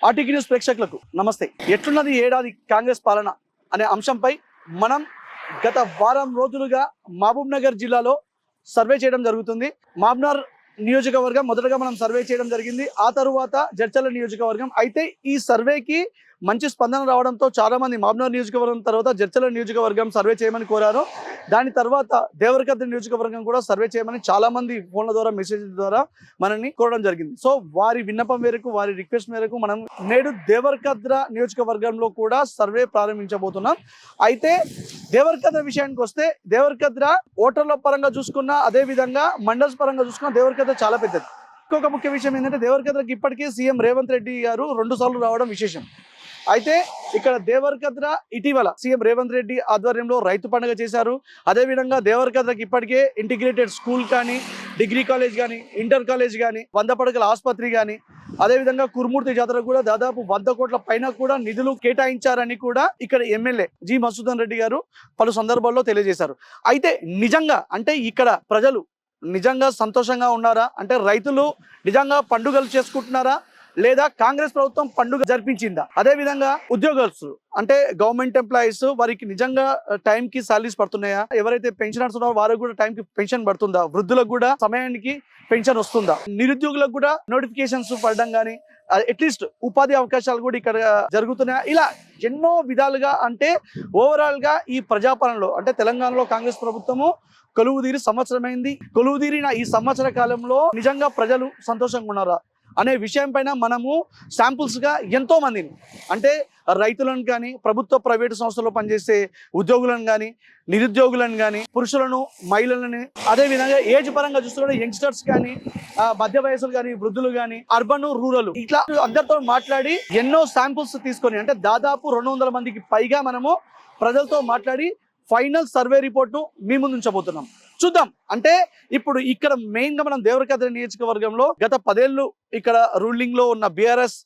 RTV news ప్రేక్షకులకు నమస్తే. ఎట్లున్నది ఏడాది కాంగ్రెస్ పాలన అనే అంశంపై మనం గత వారం రోజులుగా మహబూబ్ నగర్ జిల్లాలో సర్వే చేయడం జరుగుతుంది. మహబూబ్నగర్ నియోజకవర్గం మొదటగా మనం సర్వే చేయడం జరిగింది. ఆ తరువాత జడ్చర్ల నియోజకవర్గం. అయితే ఈ సర్వేకి మంచి స్పందన రావడంతో చాలా మంది మహబూబ్నగర్ నియోజకవర్గం తర్వాత జడ్చర్ల నియోజకవర్గం సర్వే చేయమని కోరారు. దాని తర్వాత దేవరకద్ర నియోజకవర్గం కూడా సర్వే చేయమని చాలా మంది ఫోన్ల ద్వారా మెసేజ్ ద్వారా మనల్ని కోరడం జరిగింది. సో వారి విన్నపం మేరకు, వారి రిక్వెస్ట్ మేరకు మనం నేడు దేవరకద్ర నియోజకవర్గంలో కూడా సర్వే ప్రారంభించబోతున్నాం. అయితే దేవరకద్ర విషయానికి వస్తే దేవరకద్ర ఓటర్ల పరంగా చూసుకున్నా, అదే విధంగా మండల్స్ పరంగా చూసుకున్నా దేవరకద్ర చాలా పెద్దది. ఇంకొక ముఖ్య విషయం ఏంటంటే దేవరకద్రకి ఇప్పటికే సీఎం రేవంత్ రెడ్డి గారు 2 సార్లు రావడం విశేషం. అయితే ఇక్కడ దేవరకద్ర ఇటీవల సీఎం రేవంత్ రెడ్డి ఆధ్వర్యంలో రైతు పండుగ చేశారు. అదేవిధంగా దేవరకద్రకి ఇప్పటికే ఇంటిగ్రేటెడ్ స్కూల్ కానీ, డిగ్రీ కాలేజ్ కానీ, ఇంటర్ కాలేజ్ కానీ, 100 పడకల ఆసుపత్రి కానీ, అదేవిధంగా కురుమూర్తి జాతర కూడా దాదాపు 100 కోట్ల పైన కూడా నిధులు కేటాయించారని కూడా ఇక్కడ ఎమ్మెల్యే జి మధుసూదన్ రెడ్డి గారు పలు సందర్భాల్లో తెలియజేశారు. అయితే నిజంగా అంటే ఇక్కడ ప్రజలు నిజంగా సంతోషంగా ఉన్నారా, అంటే రైతులు నిజంగా పండుగలు చేసుకుంటున్నారా, లేదా కాంగ్రెస్ ప్రభుత్వం పండుగ జరిపించిందా? అదే విధంగా ఉద్యోగస్తులు అంటే గవర్నమెంట్ ఎంప్లాయీస్ వారికి నిజంగా టైంకి సాలరీస్ పడుతున్నాయా? ఎవరైతే పెన్షనర్స్ ఉన్నారో వారికి కూడా టైంకి పెన్షన్ పడుతుందా? వృద్ధులకు కూడా సమయానికి పెన్షన్ వస్తుందా? నిరుద్యోగులకు కూడా నోటిఫికేషన్స్ పడడం కానీ, అట్లీస్ట్ ఉపాధి అవకాశాలు కూడా ఇక్కడ జరుగుతున్నాయా? ఇలా ఎన్నో విధాలుగా అంటే ఓవరాల్ గా ఈ ప్రజాపాలనలో అంటే తెలంగాణలో కాంగ్రెస్ ప్రభుత్వము కొలువుదీరి సంవత్సరమైంది. కొలువుదీరిన ఈ సంవత్సర కాలంలో నిజంగా ప్రజలు సంతోషంగా ఉన్నారా అనే విషయం పైన మనము శాంపుల్స్గా ఎంతో మందిని అంటే రైతులను కానీ, ప్రభుత్వ ప్రైవేటు సంస్థల్లో పనిచేసే ఉద్యోగులను కానీ, నిరుద్యోగులను కానీ, పురుషులను, మహిళలని, అదేవిధంగా ఏజ్ పరంగా చూస్తుంటే యంగ్స్టర్స్ కానీ, మధ్య వయసులు కానీ, వృద్ధులు కానీ, అర్బన్, రూరల్ ఇట్లా అందరితో మాట్లాడి ఎన్నో శాంపుల్స్ తీసుకొని అంటే దాదాపు 200 మందికి పైగా మనము ప్రజలతో మాట్లాడి ఫైనల్ సర్వే రిపోర్ట్ను మీ ముందు ఉంచబోతున్నాం. చూద్దాం. అంటే ఇప్పుడు ఇక్కడ మెయిన్ గా మనం దేవరకద్ర నియోజకవర్గంలో గత 10 ఏళ్ళు ఇక్కడ రూలింగ్ లో ఉన్న బీఆర్ఎస్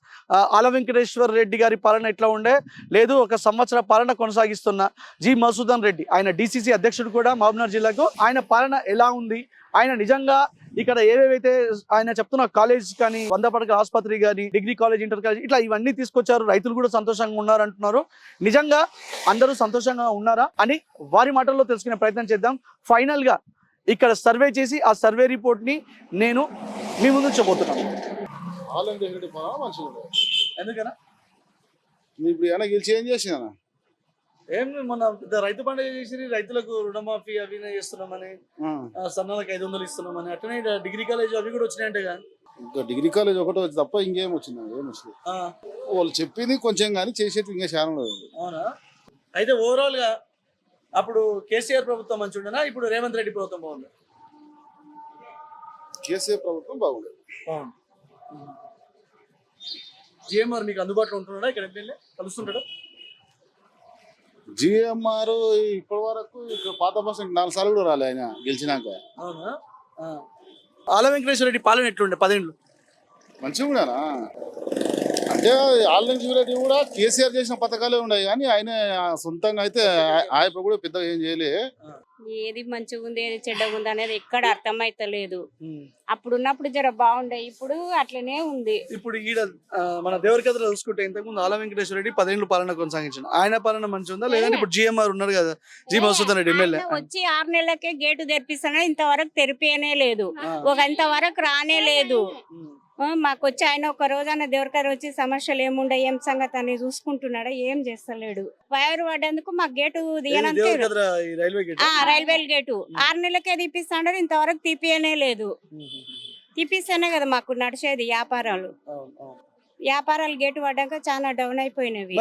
ఆల వెంకటేశ్వర రెడ్డి గారి పాలన ఎట్లా ఉండే, లేదు ఒక సంవత్సర పాలన కొనసాగిస్తున్న జి మధుసూదన్ రెడ్డి, ఆయన డిసిసి అధ్యక్షుడు కూడా మహబూబ్నగర్ జిల్లాకు, ఆయన పాలన ఎలా ఉంది, ఆయన నిజంగా ఇక్కడ ఏవేవైతే ఆయన చెప్తున్న కాలేజ్ కానీ, 100 పడకల ఆసుపత్రి కానీ, డిగ్రీ కాలేజ్, ఇంటర్ కాలేజ్ ఇట్లా ఇవన్నీ తీసుకొచ్చారు. రైతులు కూడా సంతోషంగా ఉన్నారు అంటున్నారు. నిజంగా అందరూ సంతోషంగా ఉన్నారా అని వారి మాటల్లో తెలుసుకునే ప్రయత్నం చేద్దాం. ఫైనల్ గా ఇక్కడ సర్వే చేసి ఆ సర్వే రిపోర్ట్ ని నేను మీ ముందు చెప్పబోతున్నాను. ఎందుకనా ఇప్పుడు ఏమైనా గెలిచి ఏం చేసినా ఏం మన రైతు పండుగ చేసి రైతులకు రుణమాఫీ అవి చేస్తున్నామని, సన్నాలకు 500 ఇస్తున్నామని, అట్లనే డిగ్రీ కాలేజ్ అవి కూడా వచ్చినాయంటే ఇంకా డిగ్రీ కాలేజ్ ఒకటి వచ్చి తప్ప ఇంకేం వచ్చింది? ఏం వచ్చింది? వాళ్ళు చెప్పింది కొంచెం కానీ చేసేది ఇంకా చాలా లేదు. అవునా? అయితే ఓవరాల్ గా అప్పుడు కేసీఆర్ ప్రభుత్వం మంచి ఉండేనా, ఇప్పుడు రేవంత్ రెడ్డి ప్రభుత్వం బాగుంది? కేసీఆర్ ప్రభుత్వం బాగుండేది. జిఎంఆర్ మీకు అందుబాటులో ఉంటున్నాడా? ఇక్కడ ఎమ్మెల్యే కలుస్తుంటాడా? జిఎంఆర్ ఇప్పటి వరకు ఇక్కడ పాత బస్ 4 సార్లు కూడా రాలే ఆయన గెలిచినాక. అవునా? ఆల వెంకటేశ్వర రెడ్డి పాలన ఎట్లుండే 10 ఏళ్ళు? మంచిగా ఉన్నానా అంటే ఆల్రెడీ రెడ్డి కూడా కేసీఆర్ చేసిన పథకాలే ఉన్నాయి కానీ ఆయన సొంతంగా అయితే ఆయన కూడా పెద్దగా ఏం చేయలే. ఏది మంచిగా ఉంది, ఏది చెడ్డగా ఉంది అనేది ఎక్కడ అర్థమైతలేదు. అప్పుడు ఉన్నప్పుడు జర బాగుండే, ఇప్పుడు అట్లనే ఉంది. ఇప్పుడు ఈడ మన దేవరకద్ర చూసుకుంటే ఇంతకుముందు ఆల వెంకటేశ్వర రెడ్డి 10 ఏళ్ళు పాలన కొనసాగించారు. ఆయన పాలన మంచిగా ఉందా, లేదంటే ఇప్పుడు జిఎంఆర్ ఉన్నారు కదా జి మధుసూదన్ రెడ్డి ఎమ్మెల్యే వచ్చి 6 నెలలకే గేటు తెరిపిస్తానే, ఇంతవరకు తెరిపేనే లేదు, ఇంతవరకు రానే లేదు. మాకు వచ్చి ఆయన ఒక రోజైనా దేవరకద్ర వచ్చి సమస్యలు ఏముండే, ఏం సంగతి అని చూసుకుంటున్నాడా? ఏం చేస్తలేడు. వైర్ పడ్డందుకు మాకు గేటు దిగనంతే, రైల్వే గేటు 6 నెలలకే తీపిస్తాడు, ఇంతవరకు తీపియనే లేదు. తీపిస్తేనే కదా మాకు నడిచేది వ్యాపారాలు గేటు పడ్డాక చాలా డౌన్ అయిపోయినవి.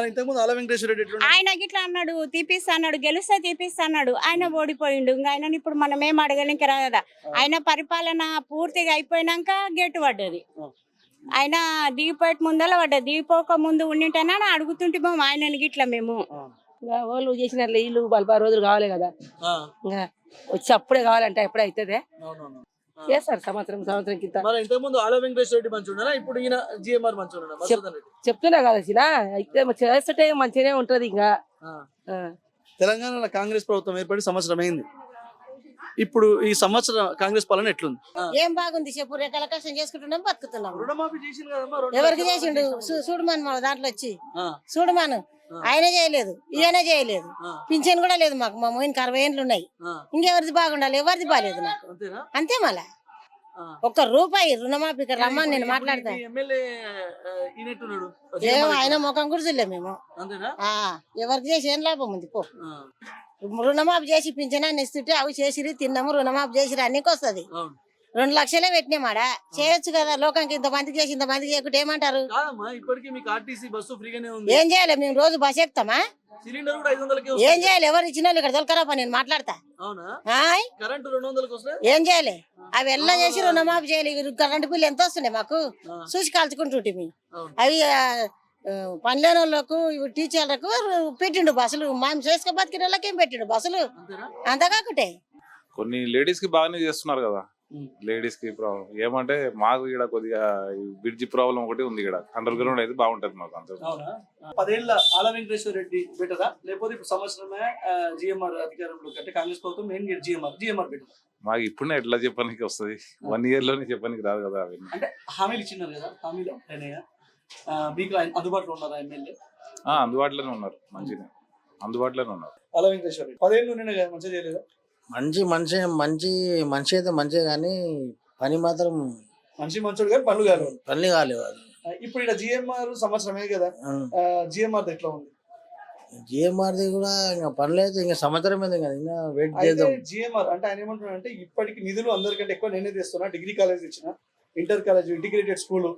ఆయన గిట్లా అన్నాడు, తీపిస్తా అన్నాడు, గెలిస్తే తీపిస్తా అన్నాడు, ఆయన ఓడిపోయిండు. ఇంకా ఆయన ఇప్పుడు మనం ఏం అడగడానికి రాదా? ఆయన పరిపాలన పూర్తిగా అయిపోయినాక గేటు పడ్డది. ఆయన దిగిపోయే ముందర పడ్డది, దిగిపోక ముందు ఉండింటేనా అడుగుతుంటే ఆయన గిట్లా మేము వాళ్ళు చేసిన ఇల్లు 40 రోజులు కావాలి కదా, ఇంకా వచ్చి అప్పుడే కావాలంటే ఎప్పుడే అవుతుంది చేస్తారు సంవత్సరం కింద. చెప్తున్నా కదా చిన్న అయితే చేస్తుంటే మంచిగానే ఉంటది. ఇంకా తెలంగాణలో కాంగ్రెస్ ప్రభుత్వం ఏర్పడి సంవత్సరం అయింది. ఇప్పుడు ఈ సంవత్సరం కాంగ్రెస్ పాలన ఎట్లుంది? ఏం బాగుంది చెప్పు, రెక్కల కష్టం చేసుకుంటున్నాం, బతుకుతున్నాం. రుణమాఫీ చేసిండు కదమ్మా, ఎవరికి చేసిండు? చూడమని మన దాంట్లో వచ్చి ఆ, చూడమను. ఆయన చేయలేదు, ఈయన చేయలేదు. ఆ, పింఛన్ కూడా లేదు మాకు. మా మోయినకి 60 ఏండ్లు ఉన్నాయి. ఆ, ఇంకెవరిది బాగుండాలి? ఎవరిది బాగాలేదు నాకు. అంతేనా? అంతే మళ్ళా ఆ. ₹1 రుణమాఫీకి రమ్మని నేను మాట్లాడతా. ఎమ్మెల్యే ఈయనట్టున్నాడు, ఏమో ఆయన ముఖం కూడా చూడలే మేము. అంతేనా? ఎవరికి చేసి ఏం లాభం ఉంది పో. ఆ, రుణమాఫీ చేసి పింఛనాన్ని ఇస్తుంటే అవి చేసిరి తిన్నాము, రుణమాఫీ చేసిరి అన్నికి వస్తుంది. అవును. 2 లక్షలే పెట్టినామాడ. చేయొచ్చు కదా, లోకానికి ఇంతమందికి చేసి ఇంతమందికి చేయకుంటే ఏమంటారు? కాదమ్మా, ఇప్పటికీ మీకు ఆర్టీసీ బస్సు ఫ్రీగానే ఉంది. ఏం చేయాలి మేము? రోజు బస్ ఎక్కుతామా? సిలిండర్ కూడా 500కే ఏం వస్తుంది. చేయాలి? ఎవరు ఇచ్చిన వాళ్ళు ఇక్కడ దొరకరాపా, నేను మాట్లాడతా. అవునా? ఆయ్ కరెంటు 200కి వస్తే ఏం చేయాలి? అవి ఎలా చేసి రుణమాఫీ చేయాలి? కరెంటు బిల్లు ఎంత వస్తుండే మాకు? చూసి కాల్చుకుంటుంటే అవును. అవి పనిలేని వాళ్ళకు టీచర్లకు పెట్టిండు బస్సులు. మేము చేసుకు బతికిన వాళ్ళకి ఏం పెట్టిండు బస్సులు? అంతేనా? అంత కాకుంటే కొన్ని లేడీస్ కి బాగానే చేస్తున్నారు కదా. లేడీస్ కి ప్రాబ్లం ఏమంటే మాకు ఇక్కడ కొద్దిగా బ్రిడ్జి ప్రాబ్లం ఒకటి ఉంది. ఇక్కడ అండర్ గ్రౌండ్ అయితే బాగుంటది మాకు అంత. అవునా? 10 ఏళ్ల ఆల వెంకటేశ్వర రెడ్డి బెటరా, లేకపోతే ఇప్పుడు సంవత్సరమే జిఎంఆర్ అధికారంలో కంటే కాంగ్రెస్ ప్రభుత్వం మెయిన్ జిఎంఆర్ బెటర్? మాకు ఇప్పుడే ఎట్లా చెప్పడానికి వస్తుంది, 1 year లోనే చెప్పడానికి రాదు కదా. అవి అంటే హామీలు ఇచ్చినారు కదా, హామీలు అయినాయా? మీకు అందుబాటులో ఉన్నారా ఎమ్మెల్యే? అందుబాటులోనే ఉన్నారు, మంచిగా అందుబాటులోనే ఉన్నారు. ఆల వెంకటేశ్వర రెడ్డి 10 ఏళ్ళు ఉన్నాయి కదా, మంచిగా చేయలేదా? మనిషి అయితే మంచిగా, కానీ పని మాత్రం మంచోడు కానీ పనులు కాదు. పని కాలేవు. ఇప్పుడు ఇక్కడ జిఎంఆర్ సంవత్సరమే కదా, జిఎంఆర్ ఎట్లా ఉంది? జిఎంఆర్ది కూడా ఇంకా పనులు అయితే ఇంకా సంవత్సరం మీద కదా, ఇంకా వెయిట్ చేద్దాం. జిఎంఆర్ అంటే ఆయన ఏమంటున్నా అంటే, ఇప్పటికి నిధులు అందరికంటే ఎక్కువ నేనే తెస్తున్నా. డిగ్రీ కాలేజ్ ఇచ్చిన, ఇంటర్ కాలేజ్, ఇంటిగ్రేటెడ్ స్కూల్,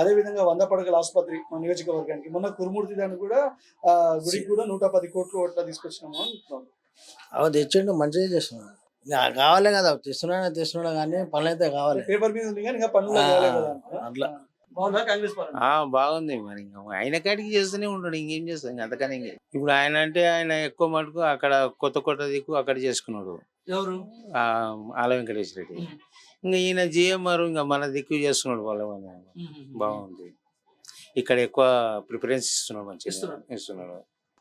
అదే విధంగా 100 పడకల ఆసుపత్రి మన నియోజకవర్గానికి. మొన్న కురుమూర్తి దాన్ని కూడా గుడికి కూడా 110 కోట్లు అట్లా తీసుకొచ్చినాము అంటున్నాం. అవి తెచ్చిండు, మంచిగా చేస్తున్నాడు. ఇంకా కావాలి కదా, తెస్తున్నాడు కానీ పనులు అయితే కావాలి. పేపర్ మీద ఉంది కానీ ఇంకా పనులు కావాలి కదా. అట్లా బాగుందా కాంగ్రెస్ పాలన? బాగుంది. మరి ఆయన కాడికి చేస్తూనే ఉంటాడు, ఇంకేం చేస్తాం ఇంకా అంతకని. ఇప్పుడు ఆయన అంటే ఆయన ఎక్కువ మటుకు అక్కడ కొత్త దిక్కు అక్కడ చేసుకున్నాడు. ఎవరు? ఆల వెంకటేశ్వర రెడ్డి. ఇంకా ఈయన జిఎంఆర్ ఇంకా మన దిక్కు చేస్తున్నాడు. వాళ్ళ బాగుంది. ఇక్కడ ఎక్కువ ప్రిఫరెన్స్ ఇస్తున్నాడు, మంచిగా ఇస్తున్నాడు.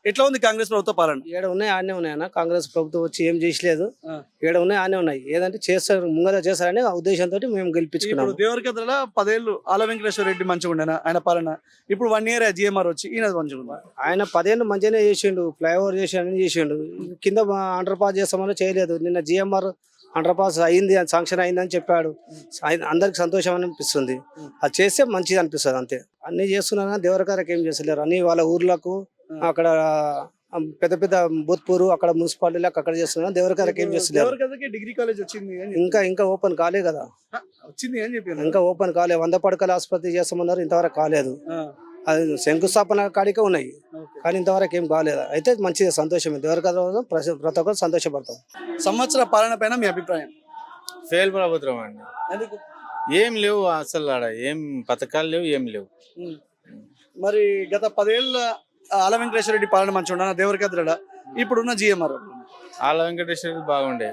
ఎట్లా ఉంది కాంగ్రెస్ ప్రభుత్వ పాలన? ఏడ ఉన్నాయి ఆనే ఉన్నాయన్న. కాంగ్రెస్ ప్రభుత్వం వచ్చి ఏం చేసలేదు. ఆ. ఏడ ఉన్నాయి ఆనే ఉన్నాయి. ఏదంటే చేస్తారు, ముంగర చేస్తారని ఆ ఉద్దేశంతో మేము గెలిపించుకున్నాము. ఇప్పుడు దేవరకద్రల 10 ఏళ్ళు ఆల వెంకటేశ్వర రెడ్డి మంచిగా ఉండేనా ఆయన పాలన? ఇప్పుడు 1 year జిఎంఆర్ వచ్చి ఈయన మంచిగా ఉందా? ఆయన 10 ఏళ్ళు మంచిగానే చేసిండు, ఫ్లైఓవర్ చేసిండు. కింద అండర్ పాస్ చేస్తామని చేయలేదు. నిన్న జిఎంఆర్ అండర్ పాస్ అయింది, శాంక్షన్ అయిందని చెప్పాడు. అందరికి సంతోషం అనిపిస్తుంది. అది చేస్తే మంచిది అనిపిస్తుంది, అంతే. అన్ని చేస్తున్నా దేవరకరకు ఏం చేస్తలేరు. అన్ని వాళ్ళ ఊర్లకు అక్కడ పెద్ద పెద్ద భూత్పూర్ అక్కడ మున్సిపాలిటీలకు అక్కడ చేస్తున్నా. దేవరకరకు ఏం చేస్తలేరు. దేవరకద్రకి డిగ్రీ కాలేజ్ వచ్చింది అని ఇంకా ఓపెన్ కాలే కదా, వచ్చింది అని చెప్పి ఇంకా ఓపెన్ కాలే. 100 పడకల ఆసుపత్రి చేస్తామన్నారు, ఇంతవరకు కాలేదు. అది శంకుస్థాపన కాడికే ఉన్నాయి, కానీ ఇంతవరకు ఏం కాలేదు. అయితే మంచిది, సంతోషమే. దేవరకద్ర ప్రతి ఒక్కరు సంతోషపడతాం. సంవత్సర పాలన పైన మీ అభిప్రాయం? ఫెయిల్ ప్రభుత్వం అండి. ఎందుకు? ఏం లేవు అసలు, ఆడ ఏం పథకాలు లేవు, ఏం లేవు. మరి గత 10 ఏళ్ళ ఆల వెంకటేశ్వర రెడ్డి పాలన మంచిగా ఉండనా దేవరకద్రడ? ఇప్పుడున్న జిఎంఆర్ ఆల వెంకటేశ్వర రెడ్డి బాగుండే.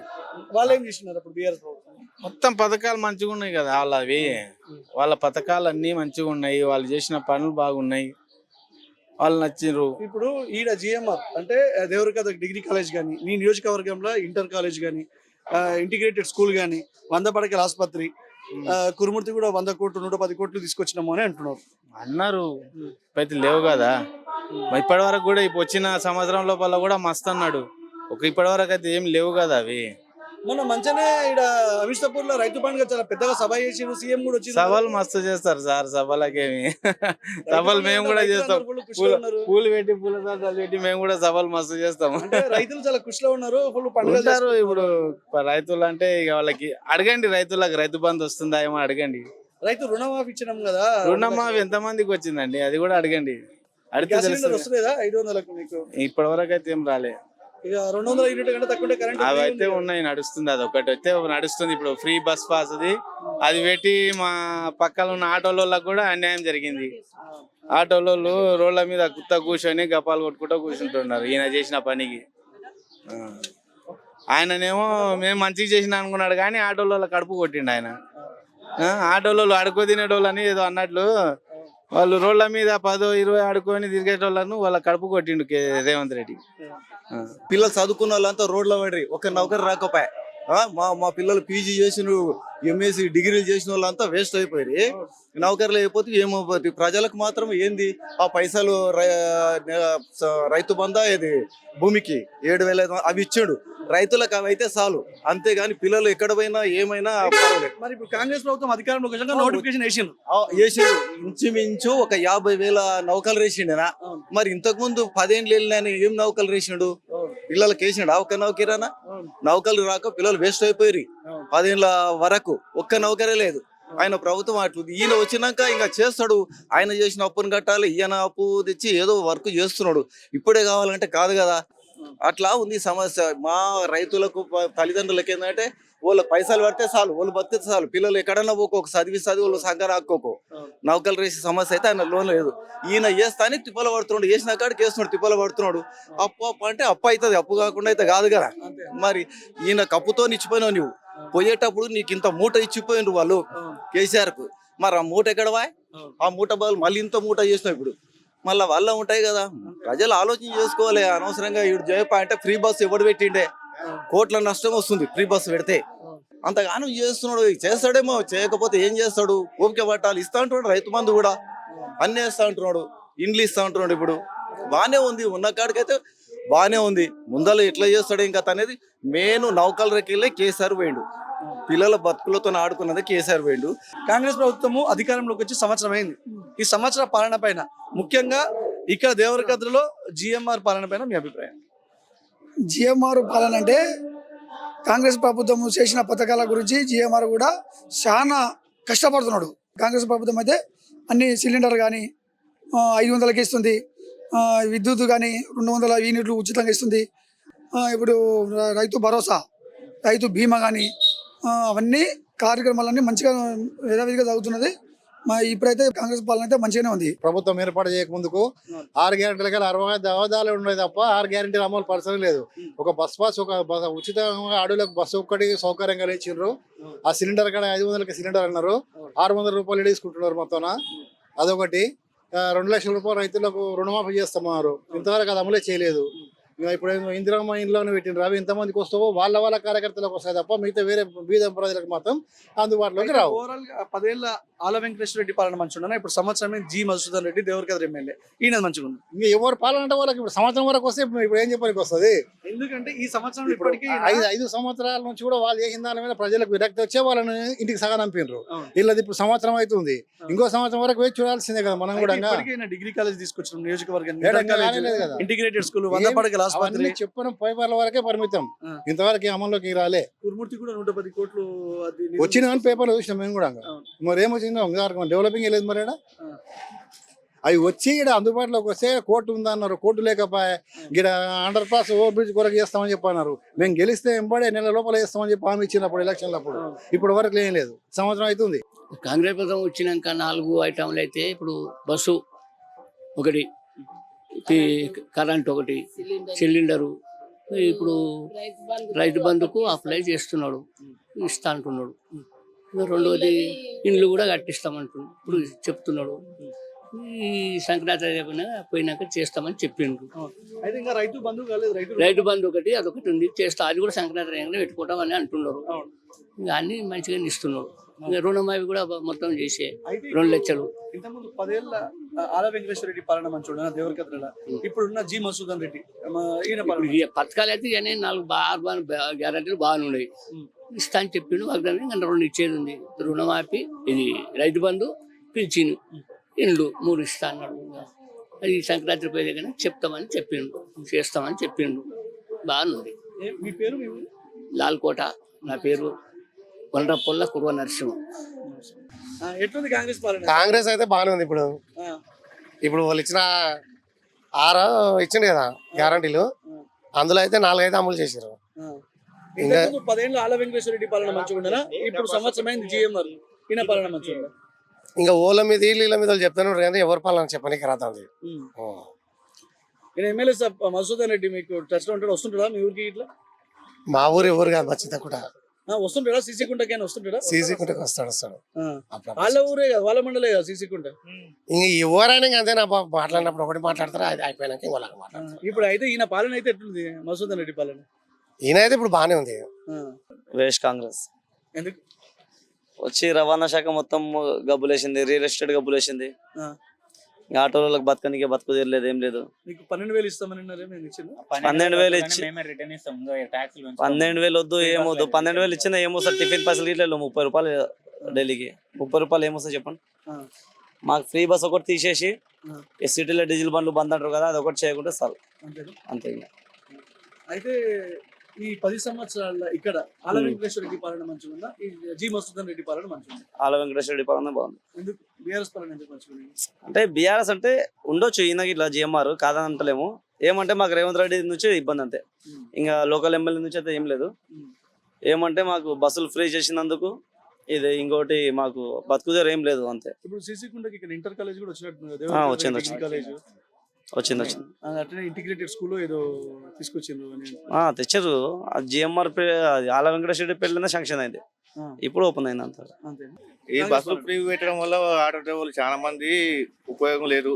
వాళ్ళు ఏం చేస్తున్నారు అప్పుడు బీఆర్ఎస్ ప్రభుత్వం? మొత్తం పథకాలు మంచిగా ఉన్నాయి కదా వాళ్ళవి. వాళ్ళ పథకాలు అన్ని మంచిగా ఉన్నాయి, వాళ్ళు చేసిన పనులు బాగున్నాయి, వాళ్ళు నచ్చిర్రు. ఇప్పుడు ఈడ జిఎంఆర్ అంటే దేవరకద్ర డిగ్రీ కాలేజ్ కానీ, నీ నియోజకవర్గంలో ఇంటర్ కాలేజ్ కానీ, ఇంటిగ్రేటెడ్ స్కూల్ కానీ, 100 పడకల ఆసుపత్రి, కురుమూర్తి కూడా 100 కోట్లు 110 కోట్లు తీసుకొచ్చినాము అని అంటున్నారు. అన్నారు, అయితే లేవు కదా. ఇప్పటి వరకు కూడా ఇప్పుడు వచ్చిన సంవత్సరం లోపల కూడా మస్తు అన్నాడు. ఇప్పటి వరకు అయితే ఏం లేవు కదా అవి. మొన్న మంచిగానే ఇక్కడ అవిష్పూర్ లో రైతు పండుగ చాలా పెద్దగా సభ చేసి సీఎం కూడా వచ్చి సభలు మస్తు చేస్తారు సార్. సభలకేమి సభలు మేము కూడా చేస్తాం. పూలు పెట్టి పూల దండలు పెట్టి మేము కూడా సభలు మస్తు చేస్తాం. రైతులు చాలా ఖుషిలో ఉన్నారు, ఫుల్ పండుగ. ఇప్పుడు రైతులు అంటే ఇక వాళ్ళకి అడగండి, రైతులకు రైతు బంధు వస్తుందా ఏమో అడగండి. రైతు రుణమాఫీ ఇచ్చినాం కదా, రుణమాఫీ ఎంత మందికి వచ్చిందండి అది కూడా అడగండి. అడిగితే వస్తుందా 500లకు? మీకు ఇప్పటి వరకు అయితే ఏం రాలే. ఇక 200 యూనిట్ కంటే తక్కువ కరెంట్ అవి అయితే ఉన్నాయి, నడుస్తుంది. అది ఒకటి అయితే నడుస్తుంది. ఇప్పుడు ఫ్రీ బస్ పాస్ అది పెట్టి మా పక్కన ఉన్న ఆటోలకు కూడా అన్యాయం జరిగింది. ఆటోలో రోడ్ల మీద కూర్చొని గపాలు కొట్టుకుంటూ కూర్చుంటున్నారు ఈయన చేసిన పనికి. ఆయననేమో మేము మంచిగా చేసిన అనుకున్నాడు, కానీ ఆటోలో కడుపు కొట్టిండు ఆయన. ఆటోలో అడుకో తినేటోళ్ళని ఏదో అన్నట్లు వాళ్ళు రోడ్ల మీద 10-20 ఆడుకొని తిరిగేటోళ్ళను వాళ్ళ కడుపు కొట్టిండు రేవంత్ రెడ్డి. పిల్లలు చదువుకున్న వాళ్ళంతా రోడ్లో పడి ఒక నౌకరు రాకపోయా. మా పిల్లలు పీజీ చేసిన ఎంఎస్సి డిగ్రీలు చేసిన వాళ్ళంతా వేస్ట్ అయిపోయి నౌకర్లు అయిపోతే ఏమైపోతుంది ప్రజలకు మాత్రం ఏంది ఆ పైసలు రైతు బంధా ఇది భూమికి 7,500 అవి ఇచ్చాడు రైతులకు అవి అయితే చాలు అంతేగాని పిల్లలు ఎక్కడ పోయినా ఏమైనా పర్వాలేదు. మరి ఇప్పుడు కాంగ్రెస్ ప్రభుత్వం అధికారంలోకి వచ్చాక నోటిఫికేషన్ వేసిండు. వేసాడు ఇంచుమించు ఒక 50,000 నౌకలు వేసిండేనా మరి ఇంతకు ముందు 10 ఏళ్ళు వెళ్ళిన ఏం నౌకలు వేసిండు పిల్లలకి వేసిండు ఒక్క నౌకరేనా నౌకలు రాక పిల్లలు వేస్ట్ అయిపోయి 10 ఏళ్ళ వరకు ఒక్క నౌకరే లేదు. ఆయన ప్రభుత్వం అట్లుంది ఈయన వచ్చినాక ఇంకా చేస్తాడు ఆయన చేసిన అప్పును కట్టాలి ఈయన అప్పు తెచ్చి ఏదో వర్క్ చేస్తున్నాడు ఇప్పుడే కావాలంటే కాదు కదా అట్లా ఉంది సమస్య. మా రైతులకు తల్లిదండ్రులకి ఏంటంటే వాళ్ళు పైసలు పడితే చాలు వాళ్ళు బతితే చాలు పిల్లలు ఎక్కడన్నా పోకోక చదివిస్తుంది వాళ్ళు సంఘం రాక్కోకు నౌకలు వేసే సమస్య అయితే ఆయన లోన్ లేదు. ఈయన వేస్తానే తిప్పలు పడుతున్నాడు వేసిన కాడికి వేస్తున్నాడు తిప్పలు పడుతున్నాడు అప్పు అంటే అప్పు అవుతుంది అప్పు కాకుండా అయితే కాదు కదా. మరి ఈయన కప్పుతో ఇచ్చిపోయినావు నువ్వు పోయేటప్పుడు నీకు ఇంత మూట ఇచ్చిపోయినారు వాళ్ళు కేసీఆర్ కు మరి ఆ మూట ఎక్కడవా ఆ మూట బదులు మళ్ళీ ఇంత మూట చేసినావు ఇప్పుడు మళ్ళీ వాళ్ళ ఉంటాయి కదా. ప్రజలు ఆలోచన చేసుకోవాలి అనవసరంగా ఇప్పుడు జయప అంటే ఫ్రీ బస్సు ఎవడు పెట్టిండే కోట్ల నష్టం వస్తుంది ఫ్రీ బస్సు పెడితే అంతగానం చేస్తున్నాడు చేస్తాడేమో చేయకపోతే ఏం చేస్తాడు ఓపిక పట్టాలి ఇస్తా అంటున్నాడు రైతు బంధు కూడా అన్నీ ఇస్తా అంటున్నాడు ఇండ్లు ఇస్తా అంటున్నాడు ఇప్పుడు బాగానే ఉంది ఉన్న కాడికైతే బాగానే ఉంది ముందర ఎట్లా చేస్తాడు ఇంకా అనేది మెయిన్ నౌకల రెక్కలే కేసీఆర్ పోయిండు పిల్లల బతుకులతో ఆడుకున్నది కేసీఆర్ పోయిండు. కాంగ్రెస్ ప్రభుత్వము అధికారంలోకి వచ్చి సంవత్సరం అయింది. ఈ సంవత్సర పాలన పైన ముఖ్యంగా ఇక్కడ దేవరకద్రలో జిఎంఆర్ పాలన పైన మీ అభిప్రాయం? జిఎంఆర్ పాలన అంటే కాంగ్రెస్ ప్రభుత్వం చేసిన పథకాల గురించి జిఎంఆర్ కూడా చాలా కష్టపడుతున్నాడు. కాంగ్రెస్ ప్రభుత్వం అయితే అన్ని సిలిండర్ కానీ 500కి ఇస్తుంది విద్యుత్ కానీ 200 యూనిట్లు ఉచితంగా ఇస్తుంది. ఇప్పుడు రైతు భరోసా రైతు బీమా కానీ అవన్నీ కార్యక్రమాలన్నీ మంచిగా యథావిధిగా జరుగుతున్నది. ఇప్పుడైతే కాంగ్రెస్ పాలన అయితే మంచిగానే ఉంది. ప్రభుత్వం ఏర్పాటు చేయక ముందుకు 6 గ్యారెంటీలకి 60 దవాదాలు ఉన్నాయి తప్ప 6 గ్యారెంటీలు అమలు పరచడం లేదు. ఒక బస్ పాస్ ఒక ఉచితంగా ఆడోళ్ళకి బస్సు ఒక్కటి సౌకర్యంగా ఇచ్చిండ్రు. ఆ సిలిండర్ కూడా 500కి సిలిండర్ అన్నారు 600 రూపాయలు తీసుకుంటున్నారు మొత్తం అదొకటి. 2 లక్షల రూపాయలు రైతులకు రుణమాఫీ చేస్తున్నారు ఇంతవరకు అది అమలే చేయలేదు. ఇప్పుడు ఇందిరమ్మ ఇంట్లోనే పెట్టిండ్రు అవి ఎంతమందికి వస్తావో వాళ్ళ కార్యకర్తలకు వస్తాయి తప్ప మిగతా వేరే బీద ప్రజలకు మాత్రం అందుబాటులోకి రావు. ఓవరాల్ గా 10 ఏళ్ళ ఆల వెంకటేశ్వర రెడ్డి పాలన మంచిగా ఉన్నా ఇప్పుడు సంవత్సరం జి మధుసూదన్ రెడ్డి దేవరకద్ర ఎమ్మెల్యే ఈయన మంచిగా ఉంది. ఇంకా ఎవరు పాలన అంటే వాళ్ళకి ఇప్పుడు సంవత్సరం వరకు వస్తే ఇప్పుడు ఏం చెప్పడానికి వస్తుంది. ఎందుకంటే ఈ సంవత్సరం ఇప్పటికీ 5 సంవత్సరాల నుంచి కూడా వాళ్ళు చేసిన దాని మీద ప్రజలకు విరక్తి వచ్చే వాళ్ళని ఇంటికి సగం నంపినరు. వీళ్ళది ఇప్పుడు సంవత్సరం అవుతుంది ఇంకో సంవత్సరం వరకు వేచి చూడాల్సిందే కదా. మనం కూడా డిగ్రీ కాలేజ్ తీసుకొచ్చిన నియోజకవర్గం కదా ఇంటిగ్రేటెడ్ స్కూల్ 100 పడకల ఆసుపత్రి చెప్పిన పైపర్ల వరకే పరిమితం ఇంతవరకు అమల్లోకి రాలే. కుర్మూర్తి కూడా 110 కోట్లు వచ్చిన కానీ పేపర్లు చూసినాం మేము కూడా. మరి ఏమొచ్చిందో డెవలపింగ్ లేదు మరి అవి వచ్చి ఇక్కడ అందుబాటులోకి వస్తే కోర్టు ఉందన్నారు కోర్టు లేకపోయా ఇక్కడ అండర్ పాస్ ఓవర్ బ్రిడ్జ్ కొరకు చేస్తామని చెప్పన్నారు. మేము గెలిస్తే ఎంబడే నెల లోపల చేస్తామని చెప్పి హామీ ఇచ్చినప్పుడు ఎలక్షన్లప్పుడు ఇప్పుడు వరకు ఏం లేదు సంవత్సరం అవుతుంది. కాంగ్రెస్ ప్రభుత్వం వచ్చినాక 4 ఐటమ్లు అయితే ఇప్పుడు బస్సు ఒకటి కరెంట్ ఒకటి సిలిండరు ఇప్పుడు రైతు బంధుకు అప్లై చేస్తున్నాడు ఇస్తా అంటున్నాడు. రెండోది ఇండ్లు కూడా కట్టిస్తామంటున్నాడు ఇప్పుడు చెప్తున్నాడు. ఈ సంక్రాంతి పోయినాక చేస్తామని చెప్పిండు. రైతు బంధు ఒకటి అదొకటి ఉంది చేస్తా అది కూడా సంక్రాంతి పెట్టుకుంటామని అంటున్నారు. అన్ని మంచిగా ఇస్తున్నారు. రుణమాఫీ కూడా మొత్తం చేసే 2 లక్షలు. ఇంతకుముందు 10 ఏళ్ళ ఆల వెంకటేశ్వర రెడ్డి పాలన మంచిగా దేవరకద్రల ఇప్పుడున్న జి మధుసూదన్ రెడ్డి పథకాలు అయితే 4 గ్యారెంటీలు బాగానే ఉన్నాయి ఇస్తా అని చెప్పిండు. వాగ్దానం 2 ఇచ్చేది ఉంది రుణమాఫీ ఇది రైతు బంధు పింఛను ఇండ్లు 3 ఇస్తా అన్నాడు. అది సంక్రాంతి పోయే కానీ చెప్తామని చెప్పిండు చేస్తామని చెప్పిండు బాగుంది. మీ పేరు లాల్కోట నా పేరు వనరపొల్ల కుర్వ నరసింహ. ఎట్లుంది కాంగ్రెస్ పాలన? కాంగ్రెస్ అయితే బాగానే ఉంది. ఇప్పుడు వాళ్ళు ఇచ్చిన 6 ఇచ్చింది కదా గ్యారంటీలు అందులో అయితే 4 అయితే అమలు చేశారు. 10 ఏళ్ళ ఆల వెంకటేశ్వర రెడ్డి పాలన మంచిగా ఉండనా ఇప్పుడు సంవత్సరం అయింది జిఎంఆర్ ఈయన పాలన మంచిగా ఇంకా ఓళ్ళ మీద వీళ్ళ మీద చెప్తాను కానీ ఎవరి పాలన చెప్పడానికి రాతుంది. ఎమ్మెల్యే మధుసూదన్ రెడ్డి మీకు టచ్ లో ఉంటాడు వస్తుంటాడా మీ ఊరికి ఇట్లా? మా ఊరు ఎవరు కాదు మచ్చిత కూడా వస్తుంటాడా సీసీ కుంటకైనా వస్తుంటాడా? సీసీ కుంటకి వస్తాడు వాళ్ళ ఊరే కదా వాళ్ళ మండలే కదా సీసీ కుంట. ఇంకా ఎవరైనా అంతే నా మాట్లాడినప్పుడు ఒకటి మాట్లాడతారు అది అయిపోయినాక ఇంకోలాగా మాట్లాడతారు. ఇప్పుడు అయితే ఈయన పాలన అయితే ఎట్లుంది మధుసూదన్ రెడ్డి పాలన? ఈయన అయితే ఇప్పుడు బాగానే ఉంది. వేస్ట్ కాంగ్రెస్ ఎందుకు? వచ్చి రవాణా శాఖ మొత్తం గబ్బులేసింది, రియల్ ఎస్టేట్ గబ్బులేసింది. ఆటోలకు బతకనికి బతుకు తీరలేదు, ఏం లేదు. నీకు 12,000 ఇస్తామని నేను ఇచ్చింది. 12,000 ఇచ్చి 12,000 వద్దు, ఏమొద్దు. 12,000 ఇచ్చిన ఏమొస్తుంది? టిఫిన్ పైసలు ఇట్లా 30 రూపాయలు డైలీకి. 30 రూపాయలు ఏమొస్తుంది చెప్పండి? మాకు ఫ్రీ బస్ ఒకటి తీసేసి సిటీలో డీజిల్ బండ్లు బంద్ అంటారు కదా, అది ఒకటి చేయకుంటే చాలు, అంతే. అయితే ఈ 10 సంవత్సరాల ఇక్కడ ఆల వెంకటేశ్వర రెడ్డి పాలన మంచిగా ఉందా, ఈ జి మధుసూదన్ రెడ్డి పాలన మంచిగా ఉందా? ఆల వెంకటేశ్వర రెడ్డి పాలన బాగుంది. ఎందుకు బీఆర్ఎస్ పాలన ఎందుకు మంచిగా ఉంది? అంటే బీఆర్ఎస్ అంటే ఉండొచ్చు, ఈయనకి ఇట్లా జిఎంఆర్ కాదని అంటలేము. ఏమంటే మాకు రేవంత్ రెడ్డి నుంచి ఇబ్బంది అంతే, ఇంకా లోకల్ ఎమ్మెల్యే నుంచి అయితే ఏం లేదు. ఏమంటే మాకు బస్సులు ఫ్రీ చేసినందుకు ఇది, ఇంకోటి మాకు బతుకుదేరు ఏం లేదు, అంతే. ఇప్పుడు సిసి కుండకి ఇక్కడ ఇంటర్ కాలేజ్ కూడా వచ్చినట్టు వచ్చింది. అట్లనే ఇంటిగ్రేటెడ్ స్కూల్ ఏదో తీసుకొచ్చిండ్రు అని తెచ్చారు. జిఎంఆర్ ఆల వెంకటేశ్వర రెడ్డి పెళ్ళిన శాంక్షన్ అయింది, ఇప్పుడు ఓపెన్ అయింది, అంత. ఈ బస్సులు ఫ్రీ పెట్టడం వల్ల ఆటో డ్రైవర్లు చాలా మంది ఉపయోగం లేదు.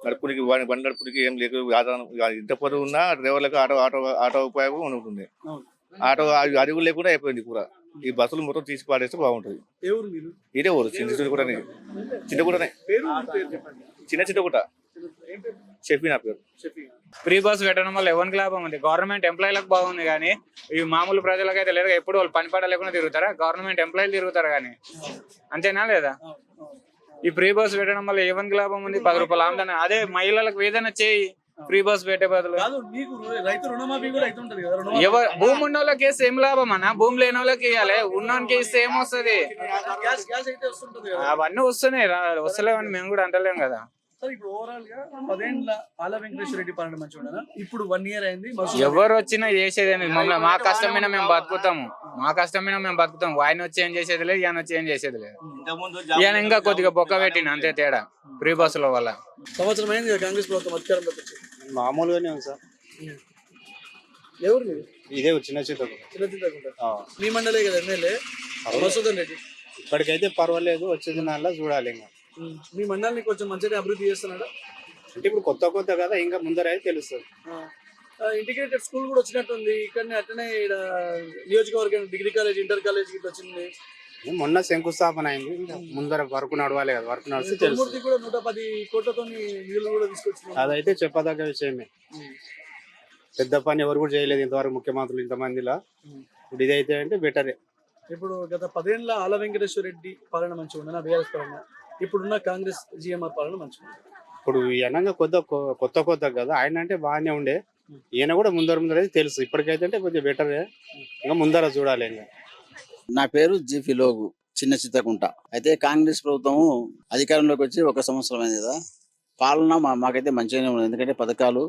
నడుపునికి బండి నడుపునికి ఏం లేదు. ఇంత పొద్దు ఉన్న డ్రైవర్లకు ఆటో ఆటో ఆటో ఉపయోగం ఉంటుంది. ఆటో అడుగు లేకుండా అయిపోయింది కూడా. ఈ బస్సులు మొత్తం తీసి పాడేస్తే బాగుంటుంది. ఇదే ఊరు చింతగూడనే, చిన్న చింతగుట్ట. చెప్పి నా పేరు. ఫ్రీ బస్ పెట్టడం వల్ల ఎవరికి లాభం ఉంది? గవర్నమెంట్ ఎంప్లాయీలకు బాగుంది, కానీ ఈ మామూలు ప్రజలకు అయితే లేదు. ఎప్పుడు వాళ్ళు పని పాట లేకుండా తిరుగుతారా? గవర్నమెంట్ ఎంప్లాయీలు తిరుగుతారు కానీ, అంతేనా లేదా? ఈ ఫ్రీ బస్ పెట్టడం వల్ల ఎవరికి లాభం ఉంది? 10 రూపాయలు ఆమ్దాని. అదే మహిళలకు ఏదైనా చేయి, ఫ్రీ బస్ పెట్టే బదులు. భూమి ఉన్న వాళ్ళకి వేస్తే ఏం లాభం అన్న? భూమి లేని వాళ్ళకి ఇవ్వాలి, ఉన్నోనికి ఇస్తే ఏమొస్తుంది? అవన్నీ వస్తున్నాయి, వస్తలేవని మేము కూడా అంటలేం కదా. ఇప్పుడు ఓవరాల్ గా 10 ఏళ్ల ఆల వెంకటేశ్వర రెడ్డి పాలన మంచిగా ఉండదా? ఇప్పుడు 1 year అయింది. ఎవరు వచ్చినా చేసేది మా కష్టం మీద మేము బతుకుతాము, ఆయన వచ్చి ఏం చేసేది లేదు, ఈయన వచ్చి ఏం చేసేది లేదు. ఈయన ఇంకా కొద్దిగా బొక్క పెట్టిన, అంతే తేడా ఫ్రీ బస్సుల వల్ల. సంవత్సరం అయింది కదా కాంగ్రెస్ ప్రభుత్వం అధికారంలోకి వచ్చి. మామూలుగానే ఉంది సార్. ఎవరు మీరు? ఇదే చిన్న చింతకుంట. మీ మండలే కదా ఎమ్మెల్యే మధుసూదన్ రెడ్డి. ఇప్పటికైతే పర్వాలేదు, వచ్చేది నాలా చూడాలి. ఇంకా మీ మండలిని కొంచెం మంచిగా అభివృద్ధి చేస్తున్నాడా? అంటే ఇప్పుడు కొత్త కదా, ఇంకా ముందర అయితే తెలుస్తుంది. ఇంటిగ్రేటెడ్ స్కూల్ కూడా వచ్చినట్టుంది ఇక్కడనే. అట్లనే ఇక్కడ నియోజకవర్గం డిగ్రీ కాలేజ్, ఇంటర్ కాలేజ్ ఇట్లా వచ్చింది. మొన్న శంకుస్థాపన అయింది, ముందర వర్క్ నడవాలి కదా, వర్క్ నడిస్తే తెలుస్తుంది. కూడా 110 కోట్లతో నిధులు కూడా తీసుకొచ్చింది. అదైతే చెప్పదగ్గ విషయమే. పెద్ద పని ఎవరు కూడా చేయలేదు ఇంతవరకు ముఖ్యమంత్రులు ఇంతమందిలా. ఇప్పుడు ఇదైతే అంటే బెటరే. ఇప్పుడు గత 10 ఏళ్ల ఆల వెంకటేశ్వర రెడ్డి పాలన మంచిగా ఉందా, బీఆర్ఎస్ పాలన? ఇప్పుడున్న కాంగ్రెస్ జిఎంఆర్ పాలన మంచిగా ఉంది. ఇప్పుడు ఈయనంగా కొత్త కదా, ఆయన అంటే బాగానే ఉండే. ఈయన కూడా ముందర అయితే తెలుసు. ఇప్పటికైతే అంటే కొంచెం బెటరే, ఇంకా ముందర చూడాలి. ఇంకా నా పేరు జిఫి లోగు, చిన్న చింతకుంట. అయితే కాంగ్రెస్ ప్రభుత్వం అధికారంలోకి వచ్చి 1 సంవత్సరం అయింది కదా, పాలన మాకైతే మంచిగానే ఉంది. ఎందుకంటే పథకాలు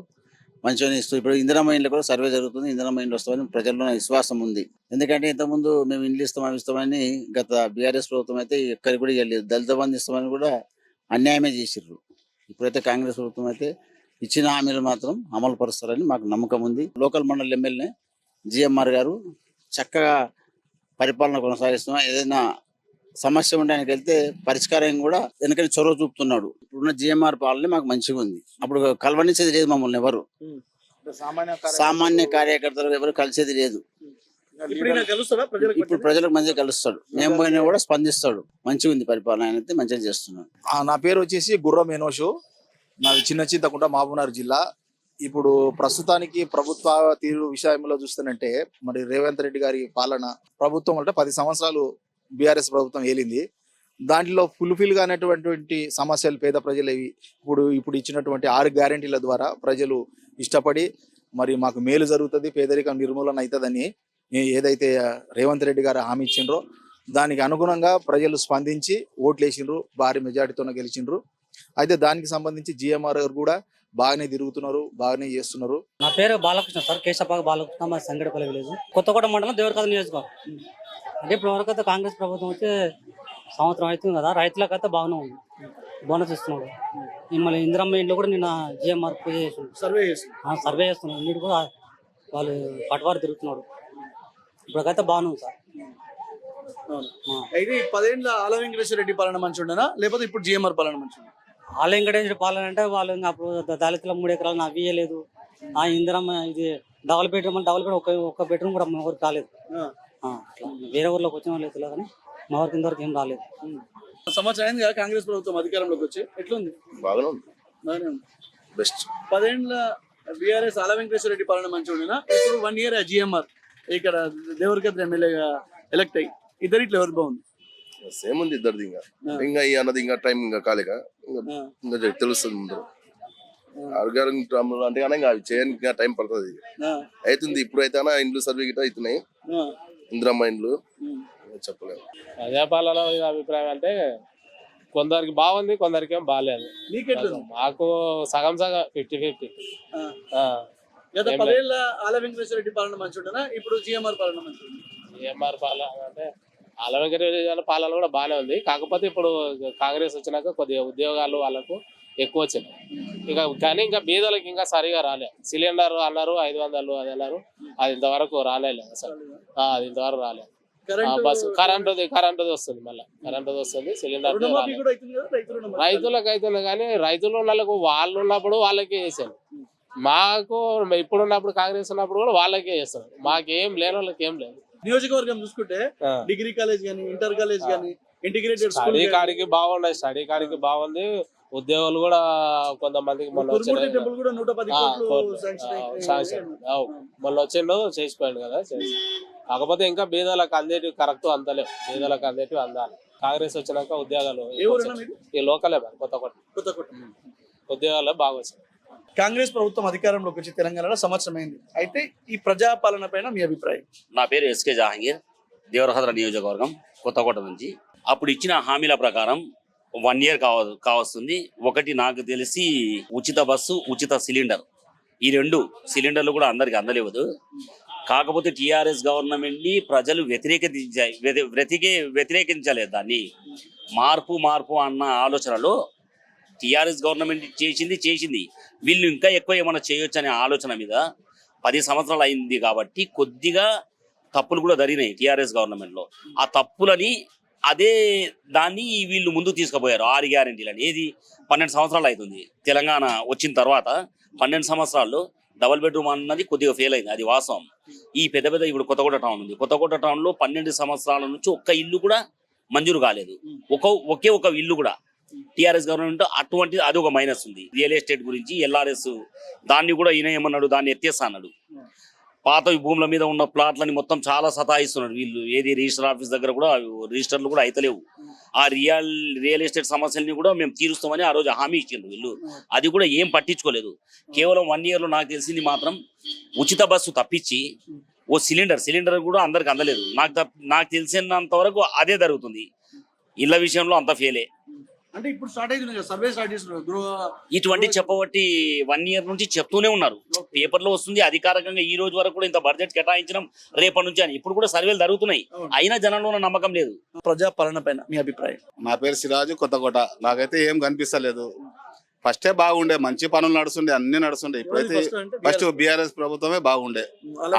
మంచిగానే ఇస్తూ, ఇప్పుడు ఇందిరమ్మ ఇండ్లు కూడా సర్వే జరుగుతుంది. ఇందిరమ్మ ఇండ్లు వస్తామని ప్రజల్లో విశ్వాసం ఉంది. ఎందుకంటే ఇంతకుముందు మేము ఇండ్లు ఇస్తామని గత బీఆర్ఎస్ ప్రభుత్వం అయితే ఎక్కడికి కూడా వెళ్ళలేదు. దళిత బంధు ఇస్తామని కూడా అన్యాయమే చేసిర్రు. ఇప్పుడైతే కాంగ్రెస్ ప్రభుత్వం అయితే ఇచ్చిన హామీలు మాత్రం అమలు పరుస్తారని మాకు నమ్మకం ఉంది. లోకల్ మండలి ఎమ్మెల్యే జిఎంఆర్ గారు చక్కగా పరిపాలన కొనసాగిస్తున్నాం. ఏదైనా సమస్య ఉంటే ఆయనకి వెళ్తే పరిష్కారం కూడా ఎందుకంటే చొరవ చూపుతున్నాడు. ఇప్పుడున్న జిఎంఆర్ పాలన మాకు మంచిగా ఉంది. అప్పుడు కలవనిచ్చేది లేదు మమ్మల్ని ఎవరు, సామాన్య కార్యకర్తలు ఎవరు కలిసేది లేదు. ఇప్పుడు ప్రజలకు మంచిగా కలుస్తాడు, మేము పోయినా కూడా స్పందిస్తాడు. మంచిగా ఉంది పరిపాలన, ఆయన అయితే మంచిగా చేస్తున్నాడు. నా పేరు వచ్చేసి గుర్రం ఎనోషు, నాది చిన్న చింతకుంట, మహబూబ్నగర్ జిల్లా. ఇప్పుడు ప్రస్తుతానికి ప్రభుత్వ తీరు విషయంలో చూస్తున్నట్టే మరి రేవంత్ రెడ్డి గారి పాలన ప్రభుత్వం అంటే 10 సంవత్సరాలు బీఆర్ఎస్ ప్రభుత్వం ఏలింది. దాంట్లో ఫుల్ఫిల్ గానటువంటి సమస్యలు పేద ప్రజలవి ఇప్పుడు ఇచ్చినటువంటి 6 గ్యారెంటీల ద్వారా ప్రజలు ఇష్టపడి మరి మాకు మేలు జరుగుతుంది, పేదరికం నిర్మూలన అవుతుందని ఏదైతే రేవంత్ రెడ్డి గారు హామీ ఇచ్చిండ్రో దానికి అనుగుణంగా ప్రజలు స్పందించి ఓట్లు వేసిండ్రు, భారీ మెజార్టీతో గెలిచిండ్రు. అయితే దానికి సంబంధించి జిఎంఆర్ గారు కూడా బాగానే తిరుగుతున్నారు, బాగానే చేస్తున్నారు. నా పేరు బాలకృష్ణ సార్, కేశపాక బాలకృష్ణ, మా సంగడపల్లి విలేజ్, కొత్తకోట మండలం, దేవరకథ నియోజకవర్గం. అంటే ఇప్పుడు వరకు అయితే కాంగ్రెస్ ప్రభుత్వం అయితే సంవత్సరం అవుతుంది కదా, రైతులకైతే బాగానే ఉంది, బోనస్ ఇస్తున్నాడు. మళ్ళీ ఇందిరమ్మ ఇంట్లో కూడా నిన్న జిఎంఆర్ సర్వే చేస్తున్నాడు, ఇంటి కూడా వాళ్ళు పటవారు తిరుగుతున్నాడు. ఇప్పటికైతే బాగానే ఉంది సార్. అయితే 10 ఏళ్ల ఆల వెంకటేశ్వర రెడ్డి పాలన మంచి ఉండనా, లేకపోతే ఇప్పుడు జిఎంఆర్ పాలన మంచి? ఆల వెంకటేశ్వర పాలన అంటే వాళ్ళు అప్పుడు దళితుల 3 ఎకరాలు నాకు ఇయ్యలేదు, ఆ ఇందిరమ్మ ఇది డబుల్ బెడ్రూమ్ ఒక్క బెడ్రూమ్ కూడా మా ఊరికి రాలేదు. అట్లా వేరే ఊర్లోకి వచ్చిన వాళ్ళు తెలియదు కానీ మా ఊరికి ఇంతవరకు ఏం రాలేదు. సంవత్సరం అయింది కదా కాంగ్రెస్ ప్రభుత్వం అధికారంలోకి వచ్చి, ఎట్లుంది? బాగానే ఉంది, బాగానే ఉంది. బెస్ట్. 10 ఏళ్ళ బీఆర్ఎస్ ఆల వెంకటేశ్వర రెడ్డి పాలన మంచిగా ఉండేనా? ఇప్పుడు 1 year జిఎంఆర్ ఇక్కడ దేవరకద్ర ఎమ్మెల్యేగా ఎలక్ట్ అయ్యి ఇద్దరిట్లో ఎవరు బాగుంది? సేమ్ ఉంది ఇద్దరిది. ఇంకా ఈ అన్నది ఇంకా టైం ఇంకా కాలేక ఇంకా తెలుస్తుంది ముందు. ఆర్గానిక్ అంటే కానీ ఇంకా చేయడానికి ఇంకా టైం పడుతుంది. అవుతుంది ఇప్పుడు అయితే ఇండ్లు సర్వే గిట్ట అవుతున్నాయి, ఇందిరమ్మ ఇండ్లు. చెప్పలేదు. ప్రజాపాలన అభిప్రాయం అంటే కొందరికి బాగుంది, కొందరికి ఏం బాగాలేదు. మాకు సగం 50-50. గత 10 ఏళ్ళ ఆల వెంకటేశ్వర రెడ్డి పాలన మంచిగా ఉండేనా? ఇప్పుడు జిఎంఆర్ పాలన మంచిగా ఉంది? జిఎంఆర్ పాలన అంటే ఆల వెంకటేశ్వర పాలన కూడా బాగానే ఉంది. కాకపోతే ఇప్పుడు కాంగ్రెస్ వచ్చినాక కొద్దిగా ఉద్యోగాలు వాళ్ళకు ఎక్కువ వచ్చినాయి. కానీ ఇంకా బీదలకు ఇంకా సరిగా రాలే. సిలిండర్ అన్నారు 500 అది అన్నారు, అది ఇంతవరకు రాలేదు అసలు. అది ఇంతవరకు రాలేదు. బస్సు కరెంటుది వస్తుంది, మళ్ళీ కరెంటుది వస్తుంది. సిలిండర్ రైతులకు అవుతుంది కానీ రైతులు వాళ్ళకు వాళ్ళు ఉన్నప్పుడు వాళ్ళకే చేశాను. మాకు ఇప్పుడు ఉన్నప్పుడు కాంగ్రెస్ ఉన్నప్పుడు కూడా వాళ్ళకే చేస్తారు. మాకేం లేని వాళ్ళకి ఏం లేదు. నియోజకవర్గం చూసుకుంటే డిగ్రీ కాలేజ్ గానీ, ఇంటర్ కాలేజ్ గానీ, ఇంటిగ్రేటెడ్ స్టడీ కాడికి బాగున్నాయి. స్టడీ కాడికి బాగుంది. ఉద్యోగాలు కూడా కొంతమందికి మొన్న వచ్చిండు చేసిపోయాడు కదా. కాకపోతే ఇంకా బీదలకు అందేటివి కరెక్ట్ అందలేవు. బీదలకు అందేటివి అందాలి. కాంగ్రెస్ వచ్చినాక ఉద్యోగాలు ఈ లోకలే కొత్తకోట ఉద్యోగాలు బాగా వచ్చాయి. కాంగ్రెస్ ప్రభుత్వం అధికారంలోకి వచ్చి తెలంగాణలో సంవత్సరం అయింది. అయితే ఈ ప్రజాపాలన పైన మీ అభిప్రాయం? నా పేరు ఎస్కే జహాంగీర్, దేవరహద్ర నియోజకవర్గం, కొత్తకోట నుంచి. అప్పుడు ఇచ్చిన హామీల ప్రకారం 1 year కావస్తుంది. ఒకటి నాకు తెలిసి ఉచిత బస్సు, ఉచిత సిలిండర్, ఈ 2 సిలిండర్లు కూడా అందరికి అందలేవదు. కాకపోతే టిఆర్ఎస్ గవర్నమెంట్ ని ప్రజలు వ్యతిరేకించలేదు. దాన్ని మార్పు అన్న ఆలోచనలో టిఆర్ఎస్ గవర్నమెంట్ చేసింది. వీళ్ళు ఇంకా ఎక్కువ ఏమైనా చేయొచ్చు అనే ఆలోచన మీద 10 సంవత్సరాలు అయింది కాబట్టి కొద్దిగా తప్పులు కూడా జరిగినాయి టిఆర్ఎస్ గవర్నమెంట్ లో. ఆ తప్పులని దాన్ని వీళ్ళు ముందు తీసుకుపోయారు. 6 గ్యారెంటీలని. ఏది 12 సంవత్సరాలు అవుతుంది తెలంగాణ వచ్చిన తర్వాత. 12 సంవత్సరాల్లో డబుల్ బెడ్రూమ్ అన్నది కొద్దిగా ఫెయిల్ అయింది, అది వాస్తవం. ఈ పెద్ద ఇప్పుడు కొత్తకోట టౌన్ ఉంది. కొత్తకోట టౌన్ లో 12 సంవత్సరాల నుంచి ఒక్క ఇల్లు కూడా మంజూరు కాలేదు. ఒకే ఒక ఇల్లు కూడా టిఆర్ఎస్ గవర్నమెంట్ అటువంటిది. అది ఒక మైనస్ ఉంది. రియల్ ఎస్టేట్ గురించి ఎల్ఆర్ఎస్ దాన్ని కూడా ఈయన ఏమన్నాడు, దాన్ని ఎత్తేస్తా అన్నాడు. పాత భూముల మీద ఉన్న ప్లాట్లని మొత్తం చాలా సతాయిస్తున్నాడు వీళ్ళు. ఏది రిజిస్టర్ ఆఫీస్ దగ్గర కూడా రిజిస్టర్లు కూడా అయితలేవు. ఆ రియల్ ఎస్టేట్ సమస్యల్ని కూడా మేము తీరుస్తామని ఆ రోజు హామీ ఇచ్చిండ్రు వీళ్ళు. అది కూడా ఏం పట్టించుకోలేదు. కేవలం 1 year లో నాకు తెలిసింది మాత్రం ఉచిత బస్సు తప్పించి ఓ సిలిండర్ కూడా అందరికి అందలేదు. నాకు తెలిసినంత వరకు అదే జరుగుతుంది. ఇళ్ల విషయంలో అంత ఫెయిలే. అంటే ఇప్పుడు స్టార్ట్ అయింది సర్వే స్టార్ట్ చేస్తున్నారు. ఇటువంటి చెప్పబట్టి 1 year నుంచి చెప్తూనే ఉన్నారు. పేపర్లో వస్తుంది అధికారికంగా. ఈ రోజు వరకు కూడా ఇంత బడ్జెట్ కేటాయించడం రేపటి నుంచి అని. ఇప్పుడు కూడా సర్వేలు జరుగుతున్నాయి, అయినా జనంలో నమ్మకం లేదు. ప్రజాపాలన పైన మీ అభిప్రాయం? నా పేరు సిరాజు, కొత్తకోట. నాకైతే ఏం కనిపిస్తలేదు. ఫస్టే బాగుండే, మంచి పనులు నడుస్తుండే, అన్ని నడుస్తుండే. ఇప్పుడైతే ఫస్ట్ బీఆర్ఎస్ ప్రభుత్వమే బాగుండే.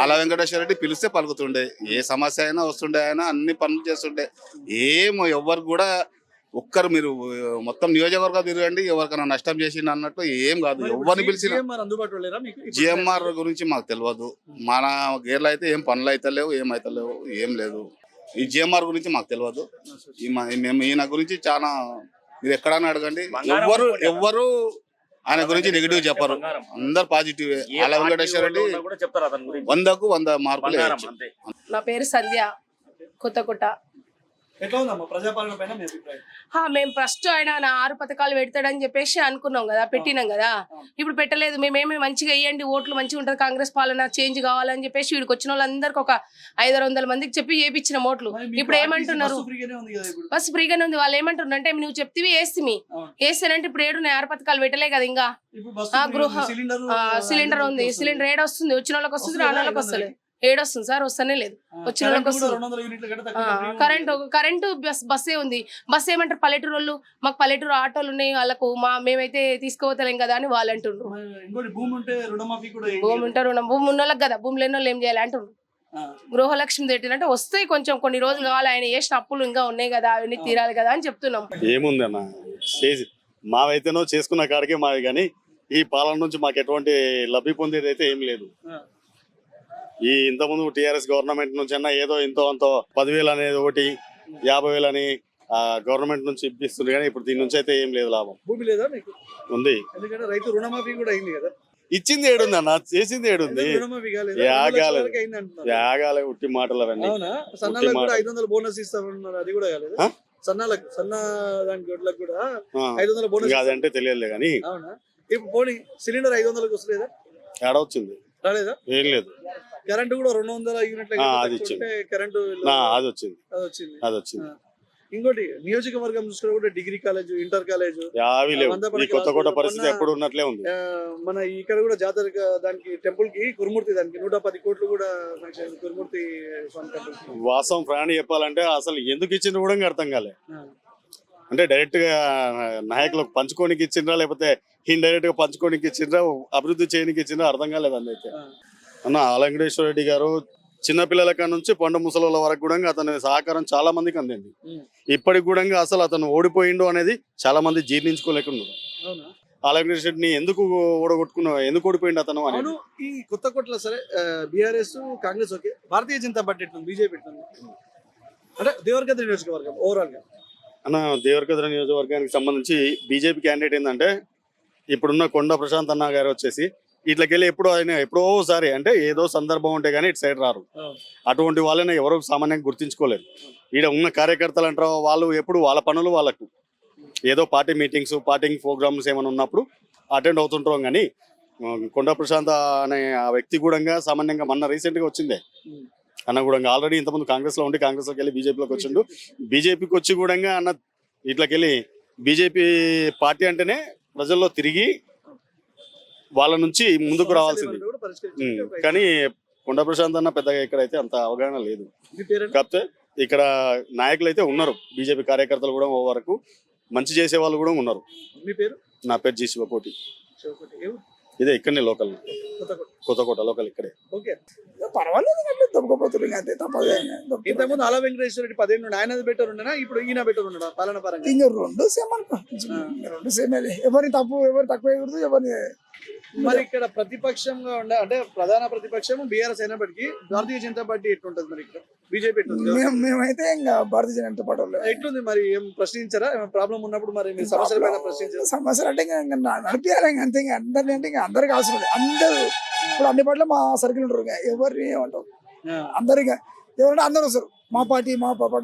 ఆల వెంకటేశ్వర రెడ్డి పిలిస్తే పలుకుతుండే. ఏ సమస్య అయినా వస్తుండే, ఆయన అన్ని పనులు చేస్తుండే. ఎవరు కూడా ఒక్కరు మీరు మొత్తం నియోజకవర్గం తిరగండి, ఎవరికైనా నష్టం చేసిండు అన్నట్టు ఏం కాదు. ఎవరిని పిలిచిన జిఎంఆర్ గురించి మాకు తెలియదు. మన గేర్లు అయితే ఏం పనులు అయితే లేవు, ఏం లేదు. ఈ జిఎంఆర్ గురించి మాకు తెలియదు. మేము ఈయన గురించి చాలా, మీరు ఎక్కడైనా అడగండి, ఎవ్వరు ఆయన గురించి నెగిటివ్ చెప్పరు. అందరు పాజిటివ్. ఆల వెంకటేశ్వర రెడ్డి 100కు 100 మార్కులు. నా పేరు సంధ్య, కొత్తకోట. ఎట్లా ఉందమ్మా ప్రజాపాలన పైన మీ అభిప్రాయం? మేము ఫస్ట్ ఆయన 6 పథకాలు పెడతాడని చెప్పేసి అనుకున్నాం కదా, పెట్టినాం కదా. ఇప్పుడు పెట్టలేదు. మేమేమి మంచిగా వేయండి, ఓట్లు మంచిగా ఉంటుంది, కాంగ్రెస్ పాలన చేంజ్ కావాలని చెప్పేసి వీడికి వచ్చిన వాళ్ళందరికి ఒక 500 మందికి చెప్పి చేపించిన ఓట్లు. ఇప్పుడు ఏమంటున్నారు, బస్సు ఫ్రీగానే ఉంది. వాళ్ళు ఏమంటున్నారు అంటే నువ్వు చెప్తివి వేస్తానంటే ఇప్పుడు 6 పథకాలు పెట్టలే కదా. ఇంకా సిలిండర్ ఉంది. సిలిండర్ ఏడొస్తుంది, వచ్చిన వాళ్ళకి వస్తుంది, రాని వాళ్ళకి వస్తలేదు. ఏడొస్తుంది సార్, వస్తూనే లేదు. వచ్చిన వాళ్ళకి వస్తుంది. కరెంటు బస్సే ఉంది. బస్సు ఏమంటారు, పల్లెటూరు వాళ్ళు, మాకు పల్లెటూరు ఆటోలు ఉన్నాయి, వాళ్ళకు మేమైతే తీసుకోవతలేం కదా అని వాళ్ళు అంటుండ్రు. భూమి ఉంటే భూమి ఉన్న వాళ్ళకి కదా, భూమి లేని వాళ్ళు ఏం చేయాలి అంటుండ్రు. గృహలక్ష్మి పెట్టినట్టు వస్తాయి కొంచెం, కొన్ని రోజులు కావాలి. ఆయన చేసిన అప్పులు ఇంకా ఉన్నాయి కదా, అవన్నీ తీరాలి కదా అని చెప్తున్నాం. ఏముందన్న మావైతేనో చేసుకున్న కాడికే మావి, కానీ ఈ పాలన నుంచి మాకు ఎటువంటి లబ్ధి పొందేది అయితే ఏం లేదు. ఈ ఇంతకుముందు టీఆర్ఎస్ గవర్నమెంట్ నుంచి అన్నా ఏదో ఇంతో అంతో 10,000 అనేది ఒకటి 50,000 అని గవర్నమెంట్ నుంచి ఇప్పిస్తుంది, కానీ ఇప్పుడు దీని నుంచి అయితే ఏం లేదు లాభం. భూమి లేదా మీకు? ఉంది, ఎందుకంటే రైతు రుణమాఫీ కూడా అయింది కదా. ఇచ్చింది ఏడుంది అన్న, చేసింది ఏడుంది. రుణమాఫీ కాలేదు, యాగాలే వరకు అయింది అంటున్నారు. యాగాలే ఉట్టి మాటలు అవన్నీ. అవునా? సన్నాలకు కూడా 500 బోనస్ ఇస్తామన్నారు, అది కూడా కాలేదు. సన్నాలకు దానికి గొడ్లకు కూడా 500 బోనస్. అదంటే తెలియదులే కానీ. అవునా? ఇప్పుడు పోనీ సిలిండర్ 500కి వస్తలేదా? ఏడ వచ్చింది? రాలేదా? ఏం లేదు. కరెంట్ కూడా 200 యూనిట్ల అది ఇచ్చింది. కరెంటు అది వచ్చింది. అది వచ్చింది. ఇంకోటి నియోజకవర్గం చూసుకున్నా కూడా డిగ్రీ కాలేజ్, ఇంటర్ కాలేజ్ యావి లేవు. ఈ కొత్తకోట పరిస్థితి ఎప్పుడు ఉన్నట్లే ఉంది. మన ఇక్కడ కూడా జాతర దానికి టెంపుల్ కి కురుమూర్తి దానికి 110 కోట్లు కూడా కురుమూర్తి స్వామి టెంపుల్. వాస్తవం ప్రాణి చెప్పాలంటే అసలు ఎందుకు ఇచ్చింది కూడా అర్థం కాలే. అంటే డైరెక్ట్ గా నాయకులకు పంచుకోనికి ఇచ్చిండ్రా లేకపోతే ఇండైరెక్ట్ గా పంచుకోనికి ఇచ్చిండ్రా, అభివృద్ధి చేయడానికి ఇచ్చిండ్రా అర్థం కాలేదు. అందైతే అన్న ఆల వెంకటేశ్వర రెడ్డి గారు చిన్నపిల్లల కాడ నుంచి పండు ముసలోళ్ళ వరకు కూడా అతని సహకారం చాలా మందికి అందింది. ఇప్పటికి కూడా అసలు అతను ఓడిపోయిండు అనేది చాలా మంది జీర్ణించుకోలేకున్నారు. ఆల వెంకటేశ్వర రెడ్డిని ఎందుకు ఓడగొట్టుకున్నావు, ఎందుకు ఓడిపోయిండు అతను అని. అవును, ఈ కొత్త కోట్ల సరే BRS Congress okay, Bharatiya Janata party ఎట్లుంది, బీజేపీ ఎట్లుంది అంటే దేవరకద్ర నియోజకవర్గం ఓవరాల్ గా? అన్న దేవరకద్ర నియోజకవర్గానికి సంబంధించి బీజేపీ క్యాండిడేట్ ఏంటంటే ఇప్పుడున్న కొండ ప్రశాంత్ అన్న గారు వచ్చేసి ఇట్లకెళ్ళి ఎప్పుడో ఒకసారి అంటే ఏదో సందర్భం ఉంటే కానీ ఇటు సైడ్ రారు. అటువంటి వాళ్ళని ఎవరు సామాన్యంగా గుర్తించుకోలేరు. ఈడ ఉన్న కార్యకర్తలు అంటారు వాళ్ళు ఎప్పుడు వాళ్ళ పనులు వాళ్ళకు, ఏదో పార్టీ మీటింగ్స్ పార్టీ ప్రోగ్రామ్స్ ఏమైనా ఉన్నప్పుడు అటెండ్ అవుతుంటాం. కానీ కొండ ప్రశాంత్ అనే ఆ వ్యక్తి కూడా సామాన్యంగా మొన్న రీసెంట్గా వచ్చిందే అన్న కూడా ఆల్రెడీ ఇంతకుముందు కాంగ్రెస్లో ఉండి కాంగ్రెస్లోకి వెళ్ళి బీజేపీలోకి వచ్చిండు. బీజేపీకి వచ్చి కూడా అన్న ఇట్లకెళ్ళి బీజేపీ పార్టీ అంటేనే ప్రజల్లో తిరిగి వాళ్ళ నుంచి ముందుకు రావాల్సింది. కానీ కొండ ప్రశాంత్ అన్న పెద్దగా ఇక్కడైతే అంత అవగాహన లేదు. కాకపోతే ఇక్కడ నాయకులు అయితే ఉన్నారు, బీజేపీ కార్యకర్తలు కూడా ఓ వరకు మంచి చేసే వాళ్ళు కూడా ఉన్నారు. నా పేరు జి శివకోటి, ఇదే ఇక్కడనే లోకల్, కొత్తకోట లోకల్ ఇక్కడే. పర్వాలేదు, తప్పకపోతుంది అంతే, తప్పదు. ఇంతకుముందు ఆల వెంకటేశ్వర రెడ్డి 10 ఏళ్ళు ఆయన బెటర్ ఉండనా, ఇప్పుడు ఈయన బెటర్ ఉండడా పాలన పరంగా? ఇంకా రెండు సేమ్ అనుకో, రెండు సేమ్. ఎవరి తప్పు ఎవరు తక్కువ ఎగురుదు ఎవరి. మరి ఇక్కడ ప్రతిపక్షంగా అంటే ప్రధాన ప్రతిపక్షం బీఆర్ఎస్ అయినప్పటికీ భారతీయ జనతా పార్టీ ఎట్లుంటది, మరి ఇక్కడ బీజేపీ ఎట్లుంది? మేమైతే ఇంకా భారతీయ జనతా పార్టీ ఎట్లుంది మరి? ఏం ప్రశ్నించారా? ఏమైనా ప్రాబ్లం ఉన్నప్పుడు మరి మీ సమస్యల పైన ప్రశ్నించారా? సమస్యలు అంటే ఇంకా నడిపించాలి, ఇంకా అంతే. ఇంకా అందరినీ అంటే ఇంకా అందరికి అవసరం లేదు. అందరూ ఇప్పుడు అన్ని పాటలు మా సర్కిల్ ఉంటారు, ఎవరిని ఏమంటారు అందరిగా ఎవరంటే అందరూ వస్తారు. మా పార్టీ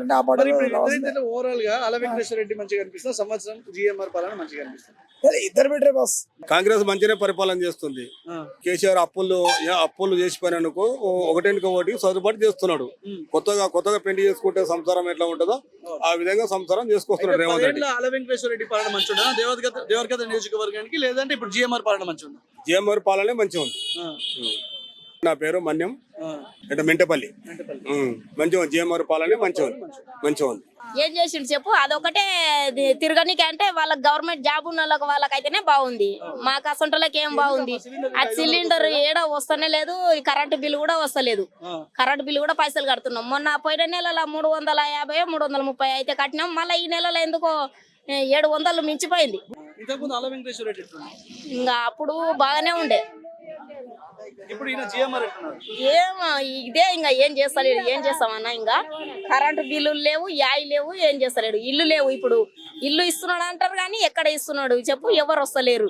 అంటే ఆ పార్టీ. ఓవరాల్ గా ఆల వెంకటేశ్వర రెడ్డి మంచిగా అనిపిస్తుంది, సంవత్సరం జిఎంఆర్ పాలన మంచిగా అనిపిస్తుంది. ఇద్దరు బెటరే బాస్. కాంగ్రెస్ మంచిగానే పరిపాలన చేస్తుంది. కేసీఆర్ అప్పులు చేసిపోయినందుకు ఒకటికి ఒకటి సర్దుబాటు చేస్తున్నాడు. కొత్తగా పెళ్లి చేసుకుంటే సంసారం ఎట్లా ఉంటుందో ఆ విధంగా సంసారం చేసుకొస్తున్నాడు రేవంత్ రెడ్డి. ఆల వెంకటేశ్వర రెడ్డి పాలన మంచిగా దేవరకద్ర నియోజకవర్గానికి, లేదంటే ఇప్పుడు జిఎంఆర్ పాలన మంచిగా? జిఎంఆర్ పాలనే మంచిగా ఉంది. నా పేరు మన్యం, అంటే మెంటపల్లి. మంచిగా జిఎంఆర్ పాలనే మంచిగా ఉంది. ఏం చేసిండు చెప్పు, అదొకటే తిరగనికి అంటే వాళ్ళకి గవర్నమెంట్ జాబ్ ఉన్న వాళ్ళకైతేనే బాగుంది, మాకు అసంటోళ్ళకి ఏం బాగుంది. ఆ సిలిండర్ ఏడో వస్తనే లేదు, కరెంటు బిల్లు కూడా వస్తలేదు. కరెంటు బిల్లు కూడా పైసలు కడుతున్నాం. మొన్న పోయిన నెలలో 350 330 అయితే కట్టినాం. మళ్ళీ ఈ నెలలో ఎందుకో 700 మించిపోయింది. ఇంకా అప్పుడు బాగానే ఉండే. ఇదే ఇంకా ఏం చేస్తలేడు, ఏం చేస్తామన్నా? ఇంకా కరెంటు బిల్లులు లేవు, యాయి లేవు, ఏం చేస్తలేడు. ఇల్లు లేవు. ఇప్పుడు ఇల్లు ఇస్తున్నాడు అంటారు కానీ ఎక్కడ ఇస్తున్నాడు చెప్పు? ఎవరు వస్తలేరు,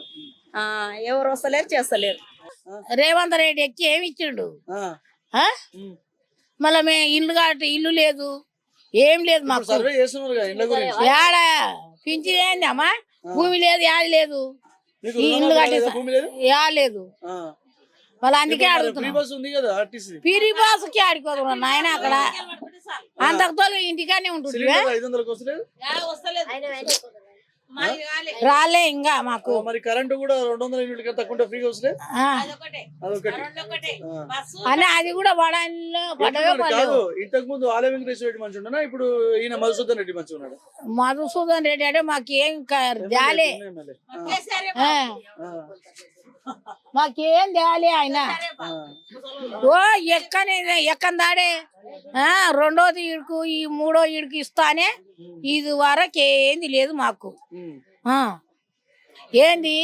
చేస్తలేరు. రేవంత్ రెడ్డి ఎక్కి ఏమి ఇచ్చిండు? మళ్ళా మేము ఇల్లు లేదు, ఏం లేదు మాకు. ఏడ పింఛన్ ఏంది అమ్మా? భూమి లేదు, యాది లేదు, ఇల్లు కట్టి లేదు. వాళ్ళు అందుకే అడుగుతున్నారు. పిరి బాసుకి ఆడుకోదు నాయన, అక్కడ అంతకు ఇంటికానే ఉంటుంది. రాలే ఇంకా మాకు. మరి కరెంటు కూడా 200 యూనిట్లు తక్కువ ఫ్రీగా వస్తే అని అది కూడా పడవే. ఇంతకు ముందు ఆల వెంకటేశ్వర రెడ్డి మంచి ఉండనా, ఇప్పుడు ఈయన మధుసూదన్ రెడ్డి మంచి ఉన్నాడు? మధుసూదన్ రెడ్డి అంటే మాకేం జాలే, మాకేం తేవాలి ఆయన. ఓ ఎక్కదాడే రెండోది ఇడుకు, ఈ మూడో ఇడుకు ఇస్తానే. ఇది వరకు ఏంది లేదు మాకు. ఏంది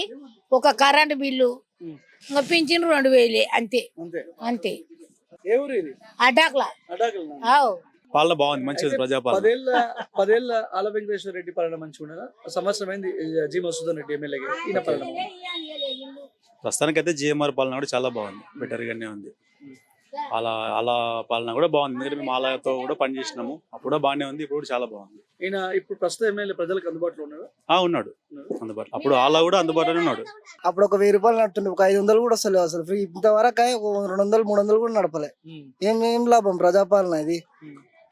ఒక కరెంటు బిల్లు, ఇంకా పింఛన్ 2000 అంతే. ఏ ఊరు ఇది? అడ్డాకులా అడ్డాకులనా? ఆవ్ పాలన బాగుంది, మంచిది అయితే ప్రజాపాలన. పదేళ్ల ఆల వెంకటేశ్వర రెడ్డి పాలన మంచిగా ఉండదా? సంవత్సరం అయింది జి మసూదన్ రెడ్డి ఎమ్మెల్యేగా, ఈయన పాలన ప్రస్తుతానికి అయితే జిఎంఆర్ పాలన కూడా చాలా బాగుంది, బెటర్ గానే ఉంది. అలా పాలన కూడా బాగుంది, ఎందుకంటే మేము ఆలతో కూడా పనిచేసినాము, అప్పుడు కూడా బాగానే ఉంది, ఇప్పుడు కూడా చాలా బాగుంది. ఈయన ఇప్పుడు ప్రస్తుతం ఎమ్మెల్యే ప్రజలకు అందుబాటులో ఉన్నాడు. ఉన్నాడు అందుబాటులో, అప్పుడు ఆలా కూడా అందుబాటులోనే ఉన్నాడు. అప్పుడు ఒక 1000 రూపాయలు నడుతుండే, ఒక 500 కూడా వస్తలేవు అసలు ఫ్రీ. ఇంతవరకు 200 300 కూడా నడపలే. ఏం లాభం ప్రజాపాలన ఇది?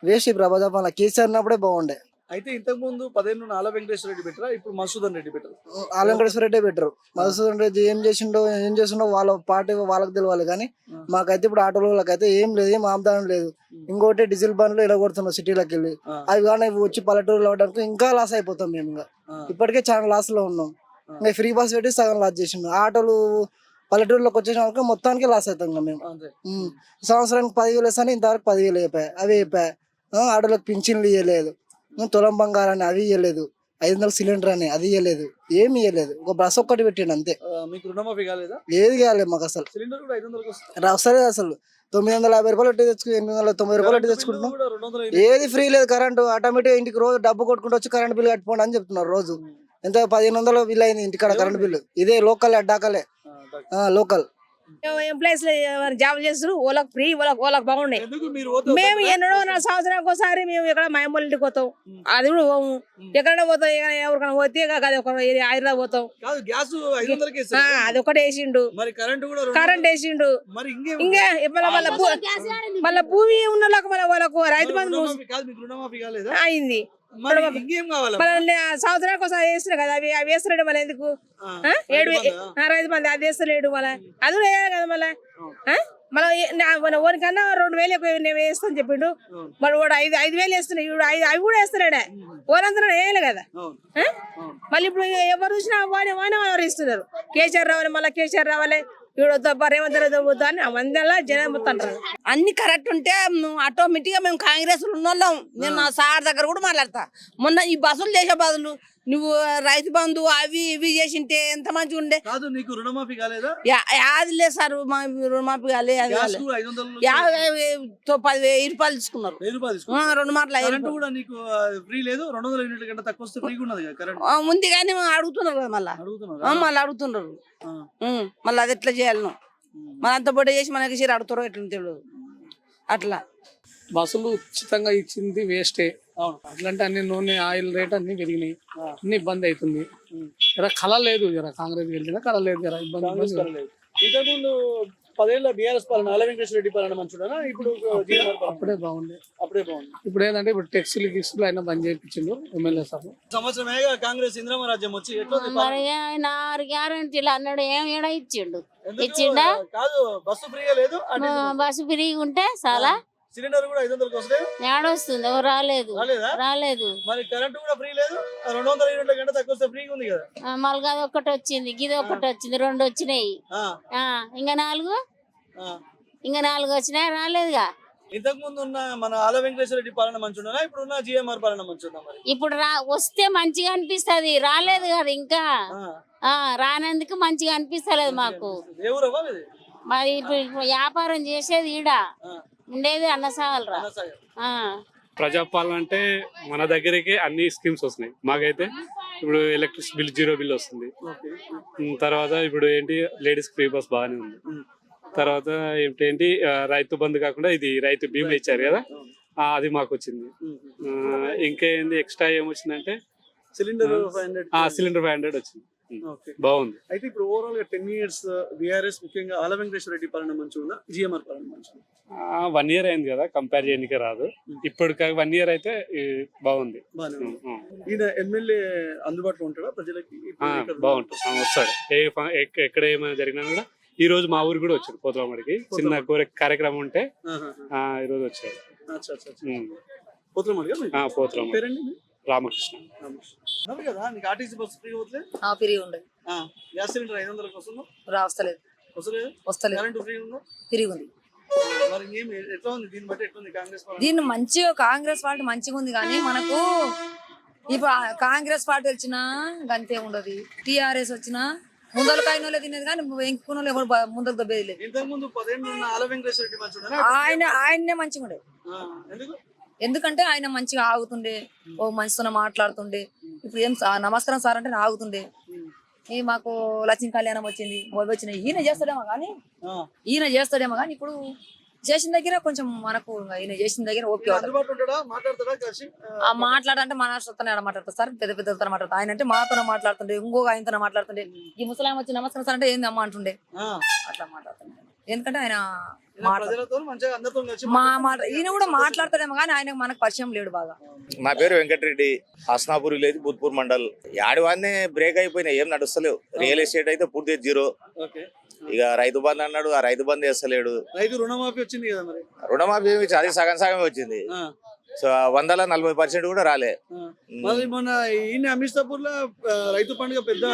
వేస్ట్ ఈ ప్రజాపాలన. కేసీఆర్ ఉన్నప్పుడే బాగుండే. అయితే ఇంతకు ముందు 10 ఏళ్ళు ఆల వెంకటేశ్వర రెడ్డి పెట్టరా, ఇప్పుడు మసూదన్ రెడ్డి పెట్టరు? ఆల వెంకటేశ్వర రెడ్డి బెటర్. మధుసూదన్ రెడ్డి ఏం చేసిండో వాళ్ళ పార్టీ వాళ్ళకి తెలియాలి, కానీ మాకైతే ఇప్పుడు ఆటోల వాళ్ళకైతే ఏం లేదు, ఏం ఆమదానం లేదు. ఇంకోటి డీజిల్ బండ్లు ఇలా కొడుతున్నాం సిటీలోకి వెళ్ళి, అవి కానీ వచ్చి పల్లెటూరులో అవడానికి ఇంకా లాస్ అయిపోతాం మేము. ఇంకా ఇప్పటికే చాలా లాస్ లో ఉన్నాం. ఇంకా ఫ్రీ బస్ పెట్టి సగం లాస్ చేసిండు. ఆటోలు పల్లెటూరులోకి వచ్చేసిన వరకు మొత్తానికి లాస్ అవుతాం ఇంకా మేము. సంవత్సరానికి 10,000 వేస్తాను, ఇంతవరకు 10,000 అయిపోయాయి. అవి అయిపోయాయి. ఆటోలకు పింఛన్లు ఇవ్వలేదు, తులం బంగారాన్ని అవి ఇవ్వలేదు, 500 సిలిండర్ అని అది ఇవ్వలేదు, ఏమి ఇవ్వలేదు. ఒక బస్ ఒక్కటి పెట్టిండు అంతే. మీకు రుణమాఫీ కాలేదా? ఏది కాలేదు మాకు అసలు. సిలిండర్ కూడా 500 వస్తలేదు అసలు. 950 రూపాయలు పెట్టి 890 రూపాయలు పెట్టి తెచ్చుకుంటున్నాం. ఏది ఫ్రీ లేదు. కరెంటు ఆటోమేటిక్ ఇంటికి రోజు డబ్బు కొట్టుకుంటూ వచ్చి కరెంట్ బిల్ కట్టుకోండి అని చెప్తున్నారు. రోజు ఎంత 1500 బిల్ అయింది ఇంటికాడ కరెంట్ బిల్లు. ఇదే లోకల్ అడ్డాకలే, లోకల్ ఎంప్లాయీస్ జాబ్ చేస్తారు. వాళ్ళకి ఫ్రీ, వాళ్ళకి బాగున్నాయి. మేము ఎన్నడో సంవత్సరానికి ఒకసారి మేము ఇక్కడ మా అమ్మ ఇంటికి పోతాం, అది కూడా పోము. ఎక్కడైనా పోతాం, ఎవరికైనా పోతే హైదరాబాద్ పోతాం. అది ఒకటి వేసిండు, కరెంట్ వేసిండు. ఇంకా మళ్ళీ భూమి ఉన్న వాళ్ళకు రైతు బంధు అయింది. సంవత్సరానికి ఒకసారి వేస్తున్నా కదా, అవి వేస్తున్నాడు మళ్ళీ ఎందుకు? రైతు బంధు అది వేస్తలేడు మళ్ళీ, అది కూడా వేయాలి కదా మళ్ళీ. మళ్ళీ ఓనికన్నా 2,000 ఎక్కువ నేను వేస్తాను చెప్పిండు. మళ్ళీ వాడు 5,000 వేస్తున్నాయి, అవి కూడా వేస్తున్నాడే. ఓనంతా వేయాలి కదా. మళ్ళీ ఇప్పుడు ఎవరు చూసినా వానే ఇస్తున్నారు. కేసీఆర్ రావాలి, మళ్ళీ కేసీఆర్ రావాలి, రేవంత్ రెడ్డి వద్దా అని మందలా జనం మొత్తం అన్ని కరెక్ట్ ఉంటే ఆటోమేటిక్ గా మేము కాంగ్రెస్ ఉన్నోళ్ళం. నేను నా సార్ దగ్గర కూడా మాట్లాడతా. మొన్న ఈ బస్సులు చేసే బదులు నువ్వు రైతు బంధు అవి ఇవి చేసింటే ఎంత మంచిగా ఉండే. నీకు రుణమాఫీ కాలేదా? అది లేదు సార్, మా రుణమాఫీ కాలేదు. 10,000 రూపాయలు తీసుకున్నారు, 2 మార్లు. ఉంది కానీ అడుగుతున్నారు కదా, మళ్ళీ అడుగుతున్నారు. మళ్ళీ అది ఎట్లా చేయాలి? మళ్ళీ అంత బొడ్డ చేసి మనకి చీర అడుగుతారో ఎట్లా తెలియదు. అట్లా బస్సులు ఉచితంగా ఇచ్చింది వేస్టే. అట్లంటే అన్ని నూనె ఆయిల్ రేట్ అన్ని పెరిగినాయి, అన్ని ఇబ్బంది అవుతుంది. జర కళ లేదు, జర కాంగ్రెస్ గెలిచినా కళ లేదు, జర ఇబ్బంది. ఇంతకుముందు 10 ఏళ్ళ బీఆర్ఎస్ పాలన ఆల వెంకటేశ్వర రెడ్డి పాలన మంచిదా? ఇప్పుడు అప్పుడే బాగుంది. ఇప్పుడు ఏంటంటే ఇప్పుడు టెక్స్టులు గిక్స్టులు అయినా బంద్ చేయించిండు ఎమ్మెల్యే సార్. సంవత్సరమేగా కాంగ్రెస్ ఇంద్రమ రాజ్యం వచ్చి మరి ఆయన 6 గ్యారెంటీలు అన్నాడు, ఏం ఏడా ఇచ్చిండు? ఇచ్చిండా? కాదు, బస్సు ఫ్రీగా లేదు, బస్సు ఫ్రీగా ఉంటే చాలా. సిలిండర్ కూడా 500 వస్తాయి, ఏడొస్తుంది? రాలేదు. మరి కరెంట్ కూడా ఫ్రీ లేదు, 200 యూనిట్ల కంటే తక్కువ వస్తే ఫ్రీగా ఉంది కదా. మళ్ళీ అది ఒకటి వచ్చింది, గిది ఒకటి వచ్చింది, 2 వచ్చినాయి. ఇంకా 4 వచ్చినాయి, రాలేదుగా. ఇంతకు ముందు ఉన్న మన ఆల వెంకటేశ్వర రెడ్డి పాలన మంచిగా ఇప్పుడు ఉన్న జిఎంఆర్ పాలన మంచిగా? ఇప్పుడు వస్తే మంచిగా అనిపిస్తది, రాలేదు కదా ఇంకా. రానందుకు మంచిగా అనిపిస్తలేదు మాకు. మరి ఇప్పుడు వ్యాపారం చేసేది ఈడ, ఉండేది అన్నసాగలరా. ప్రజాపాలన అంటే మన దగ్గరికి అన్ని స్కీమ్స్ వస్తున్నాయి. మాకైతే ఇప్పుడు ఎలక్ట్రిసిటీ బిల్ 0 బిల్ వస్తుంది. తర్వాత ఇప్పుడు ఏంటి లేడీస్ ఫ్రీ బస్ బాగానే ఉంది. తర్వాత ఏంటి రైతు బంధు కాకుండా ఇది రైతు బీమా ఇచ్చారు కదా, అది మాకు వచ్చింది. ఇంకా ఏంది ఎక్స్ట్రా ఏమొచ్చిందంటే సిలిండర్ 500 వచ్చింది, బాగుంది. అయితే ఇప్పుడు ఓవరాల్ గా 10 years బీఆర్ఎస్ ముఖ్యంగా ఆల వెంకటేశ్వర రెడ్డి పాలన మంచిగా, జిఎంఆర్ పాలన మంచిగా? 1 year అయింది కదా, కంపేర్ చేయడానికి రాదు. ఇప్పుడు 1 year అయితే బాగుంది. ఈయన ఎమ్మెల్యే అందుబాటులో ఉంటాడా ప్రజలకి? బాగుంటుంది, వస్తాడు. ఎక్కడ ఏమైనా జరిగినా కూడా. ఈ రోజు మా ఊరు కూడా వచ్చాడు, పోతురామడికి చిన్న కార్యక్రమం ఉంటే ఈ రోజు వచ్చాడు. పోతురామడి రామకృష్ణ. కదా నీకు ఆర్టీసీ బస్సు ఫ్రీ అవుతుంది? ఫ్రీ ఉండదు. గ్యాస్ సిలిండర్ 500 వస్తుందా? వస్తలేదు. కరెంట్ ఫ్రీ ఉందా? ఫ్రీ ఉంది. మరి ఎట్లా ఉంది దీన్ని బట్టి? ఎట్లా ఉంది కాంగ్రెస్ పాలన? దీన్ని మంచిగా కాంగ్రెస్ పార్టీ మంచిగా ఉంది, కానీ మనకు ఇప్పుడు కాంగ్రెస్ పార్టీ వచ్చినా గంతే ఉండదు, టిఆర్ఎస్ వచ్చినా ముందరకు అయిన వాళ్ళే తినేది కానీ వెంకున్న వాళ్ళు ఎవరు ముందరకు దొబ్బేది లేదు. ఇంతకు ముందు 10 ఏళ్ళు ఉన్న ఆల వెంకటేశ్వర రెడ్డి మంచిగా ఆయన్నే మంచిగా ఉండే. ఎందుకంటే ఆయన మంచిగా ఆగుతుండే, ఓ మంచితో మాట్లాడుతుండే. ఇప్పుడు ఏం నమస్కారం సార్ అంటే ఆగుతుండే. మాకు లక్ష్మీ కళ్యాణం వచ్చింది, వచ్చినాయి. ఈయన చేస్తాడేమో కానీ ఇప్పుడు చేసిన దగ్గర కొంచెం మనకు ఈయన చేసిన దగ్గర ఓకే మాట్లాడంటే మహారాష్ట్రతోనే మాట్లాడతారు సార్, పెద్ద పెద్దతో మాట్లాడతారు. ఆయన అంటే మాతో మాట్లాడుతుండే, ఇంకొక ఆయనతో మాట్లాడుతుండే. ఈ ముసలాం వచ్చి నమస్కారం సార్ అంటే ఏంది అమ్మ అంటుండే. అట్లా మాట్లాడుతుండే. ఎందుకంటే ఆయన ఈయన కూడా మాట్లాడతాడేమో కానీ ఆయన మనకు పరిచయం లేడు బాగా. నా పేరు వెంకటరెడ్డి, హస్నాపూర్ విలేజ్, బుద్పూర్ మండల్. యాడివాన్నే బ్రేక్ అయిపోయినాయి, ఏం నడుస్తలేవు. రియల్ ఎస్టేట్ అయితే పూర్తి జీరో. ఇక రైతు బంధు అన్నాడు, ఆ రైతు బంధు చేస్తలేడు. రైతు రుణమాఫీ వచ్చింది కదా మరి, రుణమాఫీ అది సగం సగమే వచ్చింది. సో 140% కూడా రాలే. మొన్న ఈయన అమితాపూర్ లో రైతు పండుగ పెద్ద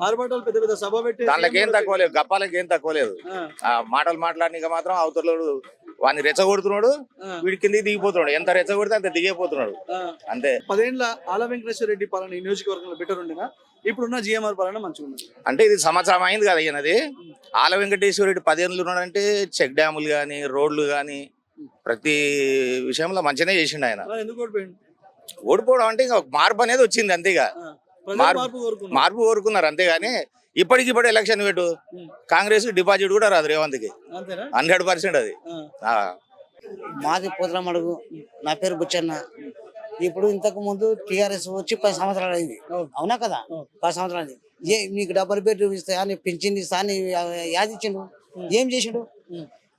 ఆర్భాటాలు, పెద్ద పెద్ద సభ పెట్టి దాంట్లోకి ఏం తక్కువ లేదు, గప్పాలకి ఏం తక్కువ లేదు. ఆ మాటలు మాట్లాడినాక మాత్రం అవతలడు వాడిని రెచ్చగొడుతున్నాడు, వీడి కిందికి దిగిపోతున్నాడు. ఎంత రెచ్చగొడితే అంత దిగిపోతున్నాడు అంతే. 10 ఏళ్ళ ఆల వెంకటేశ్వర రెడ్డి పాలన ఈ నియోజకవర్గంలో బెటర్ ఉండేనా, ఇప్పుడున్న జిఎంఆర్ పాలన మంచిగా ఉంది? అంటే ఇది సంవత్సరం అయింది కదా ఈయనది. ఆల వెంకటేశ్వర రెడ్డి 10 ఏళ్ళు ఉన్నాడంటే చెక్ డ్యాములు గాని, రోడ్లు గాని ప్రతి విషయంలో మంచిగానే చేసిండు ఆయన. ఓడిపోవడం అంటే ఇంకా మార్పు అనేది వచ్చింది అంతేగా. మార్పు కోరుకున్నారు అంతేగాని ఇప్పటికిప్పుడు ఎలక్షన్ పెట్టు కాంగ్రెస్ డిపాజిట్ కూడా రాదు రేవంత్కి, 100% అది. మాది పోతులమడుగు, నా పేరు బుచ్చన్న. ఇప్పుడు ఇంతకు ముందు టిఆర్ఎస్ వచ్చి 10 సంవత్సరాలు అయింది, అవునా కదా? 10 సంవత్సరాలు అయింది. మీకు డబుల్ బెడ్రూమ్ ఇస్తా అని, పింఛన్ ఇస్తా అని యాది ఇచ్చిండు. ఏం చేసిండు?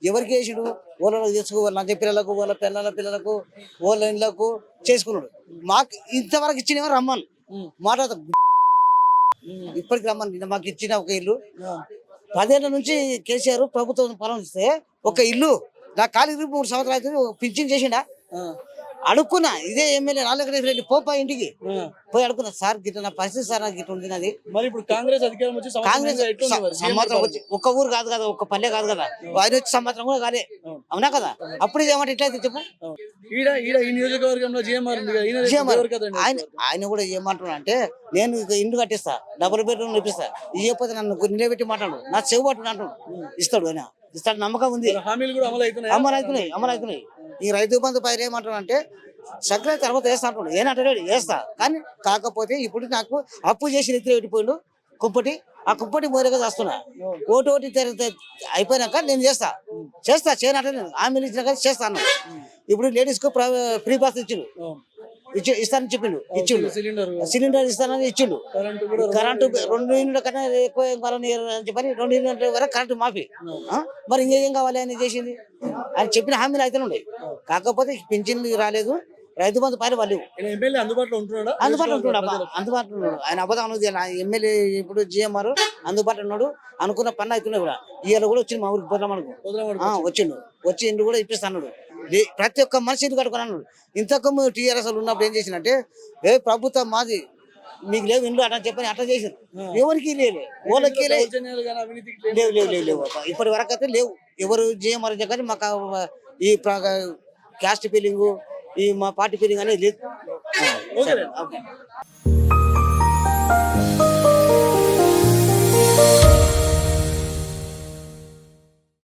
ఎవరికి చేసిండు? వాళ్ళకి చేసుకోవాలి, లంచ పిల్లలకు, వాళ్ళ పిల్లలకు, వాళ్ళ ఇళ్ళకు చేసుకున్నాడు. మాకు ఇంతవరకు ఇచ్చిన రమ్మను మాట్లాడతా, ఇప్పటికి రమ్మని. మాకు ఇచ్చిన ఒక ఇల్లు 10 ఏళ్ల నుంచి కేసీఆర్ ప్రభుత్వం పాలనిస్తే ఒక ఇల్లు నా ఖాళీ 3 సంవత్సరాలు అయితే పింఛన్ చేసిండా? అడుక్కున్నా, ఇదే ఎమ్మెల్యే రెడ్డి పోపా ఇంటికి పోయి అడుక్కున్నా, సార్ గిట్ట నా పరిస్థితి సార్, నాకు గిట్ట ఉంది నాది. మరి ఇప్పుడు కాంగ్రెస్ అధికారం వచ్చి కాంగ్రెస్ సంవత్సరం వచ్చి ఒక్క ఊరు కాదు కదా, ఒక్క పల్లె కాదు కదా, ఆయన వచ్చి సంవత్సరం కూడా కాలే, అవునా కదా? అప్పుడు ఇదేమంటే ఇట్లయితే చెప్పు. ఆయన కూడా ఏమంటున్నా అంటే, నేను ఇల్లు కట్టిస్తా, డబుల్ బెడ్రూమ్ ఇప్పిస్తా, ఇవ్వకపోతే నన్ను నిలబెట్టి మాట్లాడు, నా చెవు పట్టు అంటాడు. ఇస్తాడు ఆయన, ఇస్తాడు, నమ్మకం ఉంది. అమలవుతున్నాయి. ఈ రైతు బంధు పైన ఏమంటాడు అంటే, సగ్ర తర్వాత వేస్తా అంటాడు. ఏనంటాడు? వేస్తా, కానీ కాకపోతే ఇప్పుడు నాకు అప్పు చేసి నెత్తి పెట్టిపోయిండు కుప్పటి. ఆ కుప్పటి మోరేగా చేస్తున్నా. ఓటి అయిపోయినాక నేను చేస్తా చేయనంటే హామీలు ఇచ్చినా కానీ చేస్తాను. ఇప్పుడు లేడీస్ కు ఫ్రీ బస్ ఇస్తానని చెప్పిండు, సిలిండర్ ఇస్తానని ఇచ్చిండు. కరెంటు 2 యూనిట్ల కన్నా ఎక్కువ అని చెప్పని 2 యూనిట్ల వరకు కరెంటు మాఫీ. మరి ఇంకేం కావాలి అని చేసింది? ఆయన చెప్పిన హామీలు అయితే ఉన్నాయి, కాకపోతే పింఛన్ రాలేదు, రైతు బంధు పైన వాళ్ళు అందుబాటులో ఉంటున్నాడు. ఆయన అబద్ధం అనేది. ఎమ్మెల్యే ఇప్పుడు జిఎంఆర్ అందుబాటులో ఉన్నాడు, అనుకున్న పని అవుతున్నాయి కూడా. ఇవాళ కూడా వచ్చింది మా ఊరికి పోతామనుకో, వచ్చి ఇండ్లు కూడా ఇప్పిస్తాడు. ప్రతి ఒక్క మనిషి ఇంటి కట్టుకున్నాడు. ఇంతకు టీఆర్ఎస్ ఉన్నప్పుడు ఏం చేసిందంటే, ప్రభుత్వం మాది, మీకు లేవు ఇండ్లు అట్లా చెప్పని అట్లా చేసారు. ఎవరికి లేవు, వాళ్ళకి లేవు. ఇప్పటి వరకు అయితే లేవు. ఎవరు జిఎంఆర్ కానీ మాకు ఈ క్యాస్ట్ ఫీలింగ్, ఈ మా పార్టీ ఫీలింగ్ అనేది లేదు.